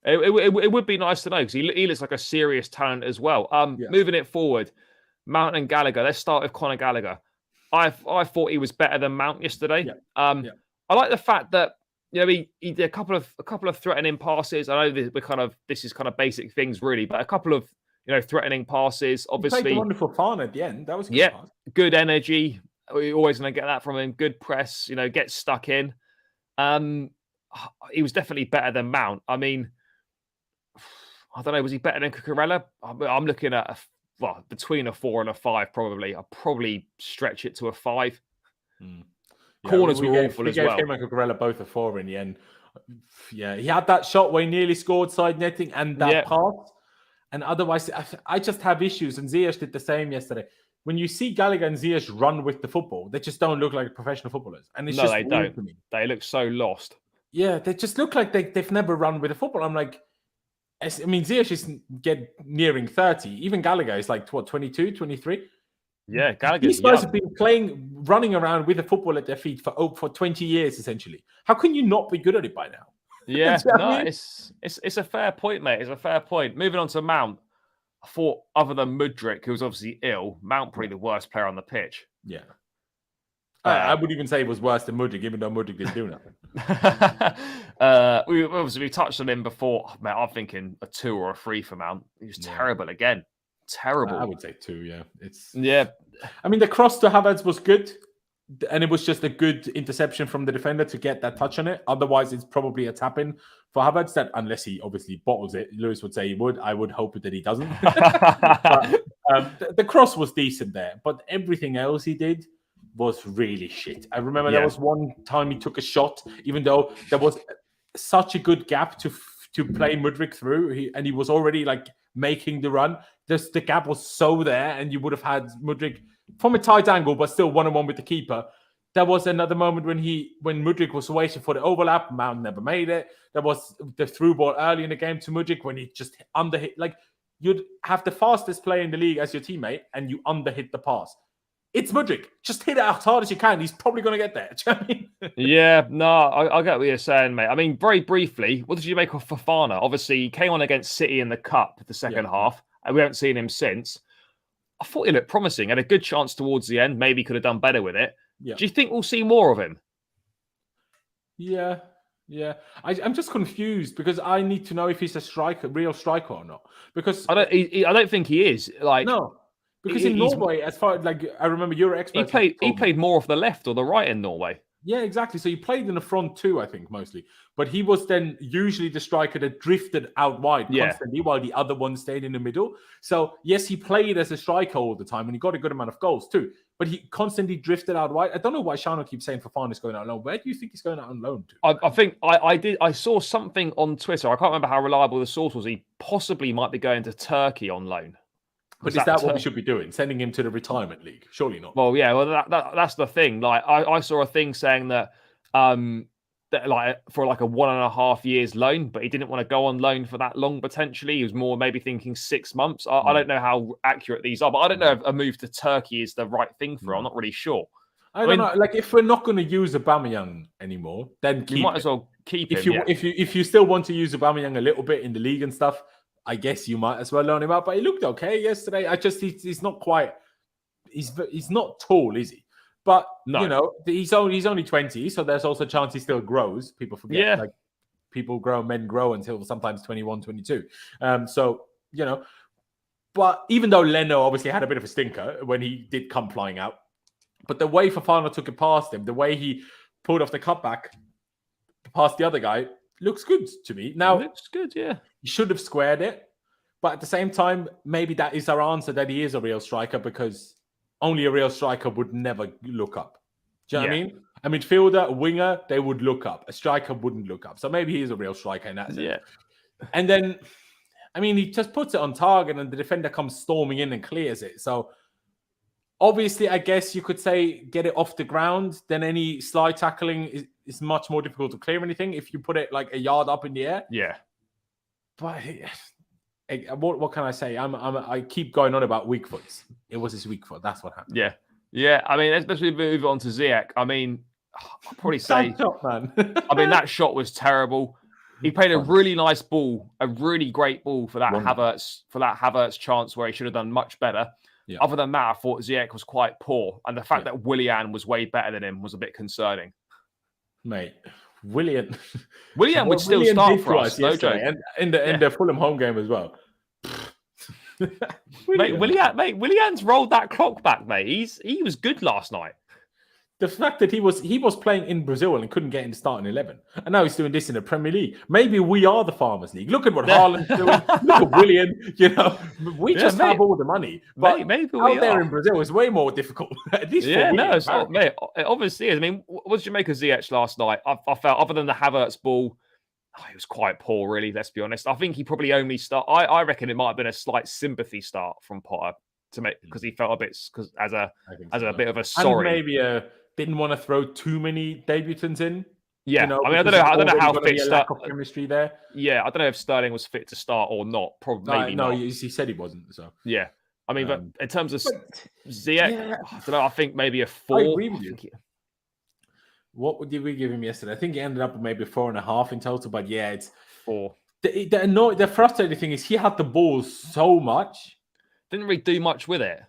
It would be nice to know, because he looks like a serious talent as well. Moving it forward, Mount and Gallagher. Let's start with Conor Gallagher. I thought he was better than Mount yesterday. I like the fact that he did a couple of threatening passes. I know this is kind of basic things really, but a couple of threatening passes. Obviously, he played a wonderful fan at the end. That was a good pass. Good energy. We're always going to get that from him. Good press. Gets stuck in. He was definitely better than Mount. I mean, I don't know. Was he better than Cucurella? I'm looking at between a 4 and a 5 probably. I'll probably stretch it to a 5. Corners were awful as well. We gave him and Cucurella both a 4 in the end. Yeah, he had that shot where he nearly scored side netting and that pass. And otherwise, I just have issues. And Ziyech did the same yesterday. When you see Gallagher and Ziyech run with the football, they just don't look like professional footballers. And it's just they don't. To me. They look so lost. Yeah, they just look like they've never run with a football. I'm like, I mean, Ziyech is nearing 30. Even Gallagher is like, 22, 23? Yeah, Gallagher. These guys have been running around with a football at their feet for 20 years, essentially. How can you not be good at it by now? Yeah, it's a fair point, mate. It's a fair point. Moving on to Mount, I thought other than Mudryk, who was obviously ill, Mount probably the worst player on the pitch. Yeah. I would even say it was worse than Mudryk, even though Mudryk didn't do nothing. We touched on him before. Oh, man, I'm thinking a 2 or a 3 for Mount. He was terrible again. Terrible. I would say 2, yeah. Yeah. I mean, the cross to Havertz was good, and it was just a good interception from the defender to get that touch on it. Otherwise, it's probably a tap-in for Havertz, that unless he obviously bottles it. Lewis would say he would. I would hope that he doesn't. But, the cross was decent there, but everything else he did was really shit. I remember there was one time he took a shot, even though there was such a good gap to play Mudryk through, and he was already like making the run. The gap was so there, and you would have had Mudryk from a tight angle, but still 1-on-1 with the keeper. There was another moment when Mudryk was waiting for the overlap. Mount never made it. There was the through ball early in the game to Mudryk when he just underhit. Like, you'd have the fastest player in the league as your teammate, and you underhit the pass. It's Mudryk. Just hit it as hard as you can. He's probably going to get there. Do you know what I mean? Yeah, no, I get what you're saying, mate. I mean, very briefly, what did you make of Fofana? Obviously, he came on against City in the Cup the second half, and we haven't seen him since. I thought he looked promising. Had a good chance towards the end. Maybe could have done better with it. Yeah. Do you think we'll see more of him? Yeah. I'm just confused because I need to know if he's a real striker or not. Because I don't think he is. Like, no. Because in Norway, as far as like I remember, you're expert. He played more off the left or the right in Norway. Yeah, exactly. So he played in the front too, I think, mostly. But he was then usually the striker that drifted out wide constantly while the other one stayed in the middle. So yes, he played as a striker all the time and he got a good amount of goals too. But he constantly drifted out wide. I don't know why Shano keeps saying Fofana's going out on loan. Where do you think he's going out on loan to? I think I saw something on Twitter. I can't remember how reliable the source was. He possibly might be going to Turkey on loan. But is that what we should be doing? Sending him to the retirement league? Surely not. Well, yeah. Well, that's the thing. Like, I saw a thing saying that like for like a 1.5 years loan, but he didn't want to go on loan for that long. Potentially, he was more maybe thinking 6 months. I don't know how accurate these are, but I don't know if a move to Turkey is the right thing for him. I'm not really sure. I don't know. Like, if we're not going to use Aubameyang anymore, then you might as well keep him. If you still want to use Aubameyang a little bit in the league and stuff, I guess you might as well loan him out. But he looked okay yesterday. He's not quite. He's not tall, is he? But no. You know, he's only 20, so there's also a chance he still grows. People forget, like, men grow until sometimes 21, 22. So, you know, but even though Leno obviously had a bit of a stinker when he did come flying out, but the way Fofana took it past him, the way he pulled off the cutback past the other guy, looks good to me. Now, looks good, yeah. He should have squared it, but at the same time, maybe that is our answer, that he is a real striker, because only a real striker would never look up. Do you know what I mean? A midfielder, a winger, they would look up. A striker wouldn't look up. So maybe he is a real striker in that sense. Yeah. And then, I mean, he just puts it on target and the defender comes storming in and clears it. So obviously, I guess you could say get it off the ground. Then any slide tackling is much more difficult to clear anything if you put it like a yard up in the air. Yeah. But what can I say? I keep going on about weak foots. It was his weak foot. That's what happened. Yeah. Yeah. I mean, especially move on to Ziyech. I mean, I'll probably say, shot, man. I mean, that shot was terrible. He played a really nice ball, a really great ball for that Havertz chance where he should have done much better. Yeah. Other than that, I thought Ziyech was quite poor. And the fact that Willian was way better than him was a bit concerning. Mate, Willian would still start for us, no joke. And in the Fulham home game as well. Willian's rolled that clock back, mate. He was good last night. The fact that he was playing in Brazil and couldn't get in the starting 11, and now he's doing this in the Premier League. Maybe we are the Farmers League. Look at what Haaland's doing. Look at Willian. You know, we just have all the money. But maybe we out there in Brazil is way more difficult. At least mate, it obviously is. I mean, what did you make of Ziyech last night? I felt, other than the Havertz ball, he was quite poor, really. Let's be honest. I think he probably only started. I reckon it might have been a slight sympathy start from Potter to make, because he felt a bit as a bit of a sorry. And maybe didn't want to throw too many debutants in. Yeah, you know, I mean, I don't know how fit lack of chemistry there. Yeah, I don't know if Sterling was fit to start or not. Probably maybe not. He said he wasn't. So yeah, I mean, but in terms of Ziyech, I don't know. I think maybe a 4. I agree with you. What did we give him yesterday? I think he ended up with maybe 4.5 in total. But yeah, it's 4. The frustrating thing is he had the ball so much, didn't really do much with it.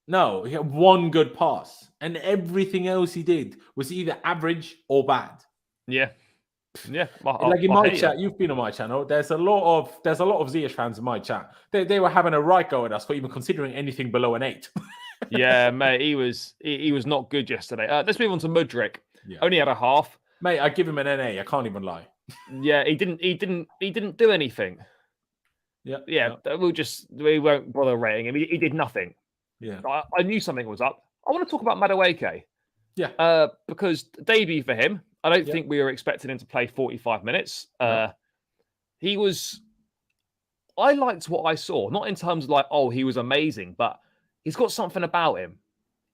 No, he had one good pass, and everything else he did was either average or bad. Yeah. Like in my chat, you've been on my channel. There's a lot of Ziyech fans in my chat. They were having a right go at us for even considering anything below an 8. Yeah, mate, he was not good yesterday. Let's move on to Mudryk. Yeah. Only had a half. Mate, I give him an NA. I can't even lie. Yeah, he didn't do anything. Yeah. We won't bother rating him. He did nothing. Yeah, I knew something was up. I want to talk about Madueke. Yeah, because debut for him, I don't think we were expecting him to play 45 minutes. No. I liked what I saw, not in terms of like, oh, he was amazing, but he's got something about him.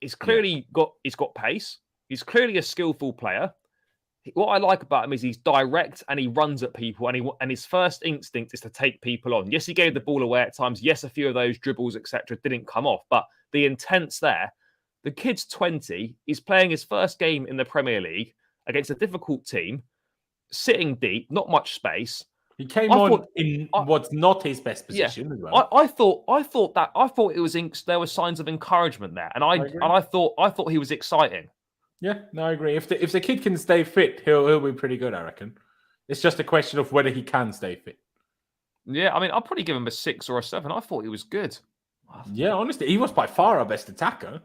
He's clearly he's got pace. He's clearly a skillful player. What I like about him is he's direct and he runs at people, and his first instinct is to take people on. Yes, he gave the ball away at times. Yes, a few of those dribbles, etc., didn't come off, but the intent's there. The kid's 20. He's playing his first game in the Premier League against a difficult team, sitting deep, not much space. He came on in what's not his best position as well. I thought it was there were signs of encouragement there, and I thought he was exciting. Yeah, no, I agree. If the kid can stay fit, he'll be pretty good, I reckon. It's just a question of whether he can stay fit. Yeah, I mean, I'll probably give him a 6 or a 7. I thought he was good. Yeah, honestly, he was by far our best attacker.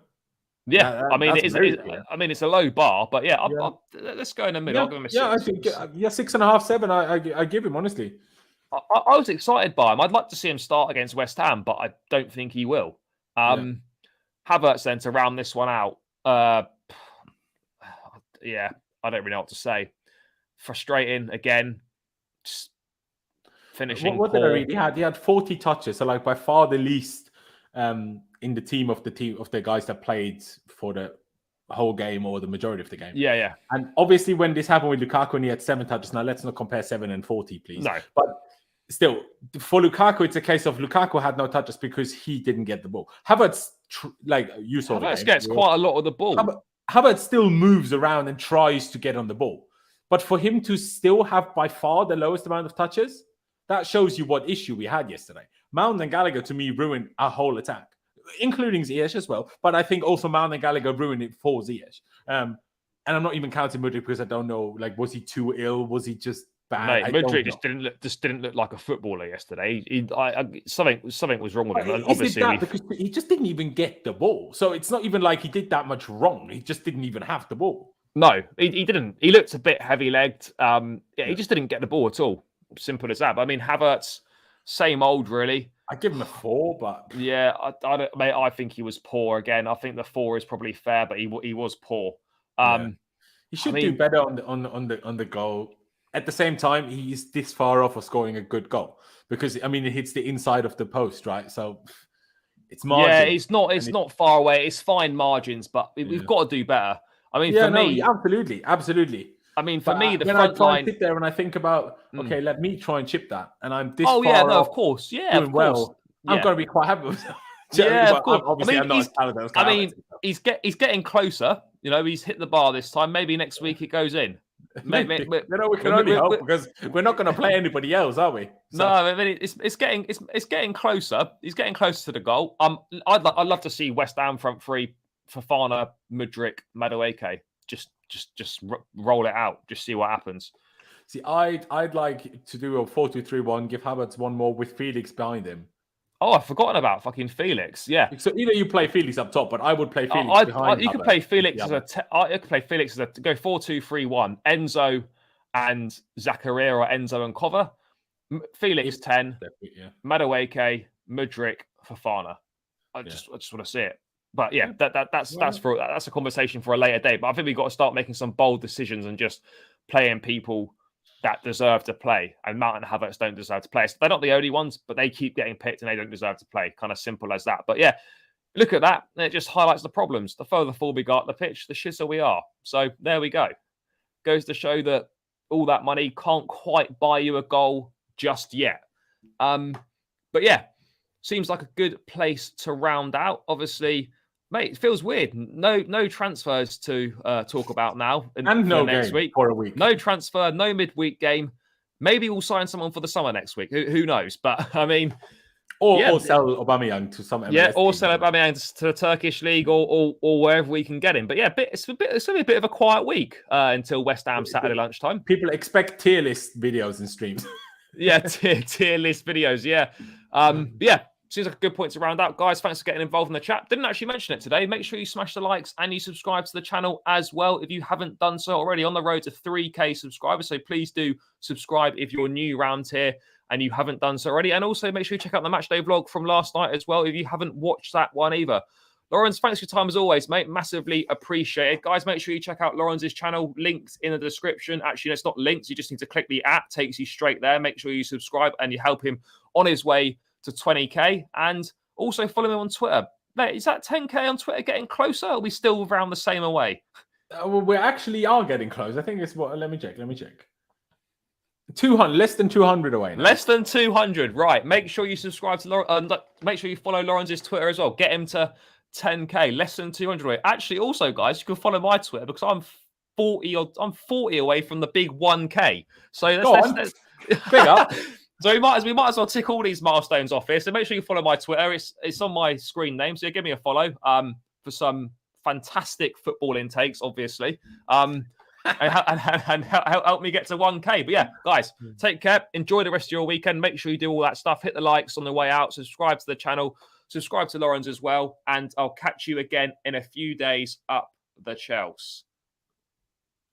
Yeah, I mean, it's a low bar, but yeah, let's go in the middle. I'll give him a 6. Yeah, I think 6.5, 7. I give him, honestly. I was excited by him. I'd like to see him start against West Ham, but I don't think he will. Havertz then to round this one out. Yeah, I don't really know what to say. Frustrating again. Just finishing. What did I read? He had 40 touches, so like by far the least in the team of the guys that played for the whole game or the majority of the game. Yeah. And obviously, when this happened with Lukaku and he had 7 touches, now let's not compare 7 and 40, please. No, but still, for Lukaku, it's a case of Lukaku had no touches because he didn't get the ball. Havertz, like you saw, Havertz gets quite a lot of the ball. Havertz still moves around and tries to get on the ball, but for him to still have by far the lowest amount of touches, that shows you what issue we had yesterday. Mount and Gallagher, to me, ruined our whole attack, including Ziyech as well. But I think also Mount and Gallagher ruined it for Ziyech. And I'm not even counting Mudryk because I don't know, like, was he too ill? Was he just bad? Mate, Mudryk just didn't look like a footballer yesterday. Something was wrong with him. Obviously, because he just didn't even get the ball. So it's not even like he did that much wrong. He just didn't even have the ball. No, he didn't. He looked a bit heavy-legged. He just didn't get the ball at all. Simple as that. But I mean, Havertz, same old, really. I give him a 4, but yeah, I think he was poor again. I think the 4 is probably fair, but he was poor. He should do better on the goal. At the same time, he's this far off of scoring a good goal because I mean it hits the inside of the post, right? So it's margins. Yeah, it's not far away. It's fine margins, but we've got to do better. I mean, me, absolutely. I mean, for me, the front I try line. And sit there and I think about, okay, let me try and chip that, and I'm this. Oh far yeah, no, off, of course, yeah, doing of course. well. I'm going to be quite happy with that. Yeah, of course. Obviously, I'm not as talented as Havertz. He's getting closer. You know, he's hit the bar this time. Maybe next week it goes in. Maybe. We can only hope because we're not going to play anybody else, are we? So. No, I mean it's getting closer. He's getting closer to the goal. I'd love to see West Ham front three: Fofana, Mudryk, Madueke. Just roll it out. Just see what happens. See, I'd like to do a 4-2-3-1. Give Havertz one more with Felix behind him. Oh, I've forgotten about fucking Felix. Yeah. So either you play Felix up top, but I would play Felix behind. You could play Felix as go 4-2-3-1. Enzo and Zakaria, or Enzo and Cover. Felix 10. Madueke, Mudryk, Fofana. I just want to see it. But yeah, that's a conversation for a later day. But I think we've got to start making some bold decisions and just playing people that deserve to play, and Mount and Havertz don't deserve to play. So they're not the only ones, but they keep getting picked and they don't deserve to play. Kind of simple as that. But yeah, look at that. And it just highlights the problems. The further forward we got the pitch, the shitter we are. So there we go. Goes to show that all that money can't quite buy you a goal just yet. But yeah, seems like a good place to round out. Obviously, mate, it feels weird. No transfers to talk about now. And no next week for a week. No transfer, no midweek game. Maybe we'll sign someone for the summer next week. Who knows? But I mean, or sell Aubameyang to some MLS or team. sell Aubameyang to the Turkish league or wherever we can get him. But yeah, it's going to be a bit of a quiet week until West Ham Saturday lunchtime. People expect tier list videos and streams. Yeah, tier list videos. Yeah, yeah. Seems like a good point to round out. Guys, thanks for getting involved in the chat. Didn't actually mention it today. Make sure you smash the likes and you subscribe to the channel as well if you haven't done so already. On the road to 3K subscribers. So please do subscribe if you're new around here and you haven't done so already. And also make sure you check out the matchday vlog from last night as well if you haven't watched that one either. Lawrence, thanks for your time as always, mate. Massively appreciated. Guys, make sure you check out Lawrence's channel. Linked in the description. Actually, it's not linked. You just need to click the app. Takes you straight there. Make sure you subscribe and you help him on his way to 20k. And also follow him on Twitter. Mate, is that 10k on Twitter getting closer? Or are we still around the same away? Well, we actually are getting close. I think it's what. Let me check. 200, less than 200 away now. Less than 200, right. Make sure you subscribe to Lawrence. Make sure you follow Lawrence's Twitter as well. Get him to 10k, less than 200 away. Actually, also, guys, you can follow my Twitter because I'm 40 away from the big 1k. So let's big up. So we might as well tick all these milestones off here. So make sure you follow my Twitter. It's on my screen name. So give me a follow for some fantastic football intakes, obviously. And help me get to 1k. But yeah, guys, take care. Enjoy the rest of your weekend. Make sure you do all that stuff. Hit the likes on the way out. Subscribe to the channel. Subscribe to Lawrence as well. And I'll catch you again in a few days up the Chelsea.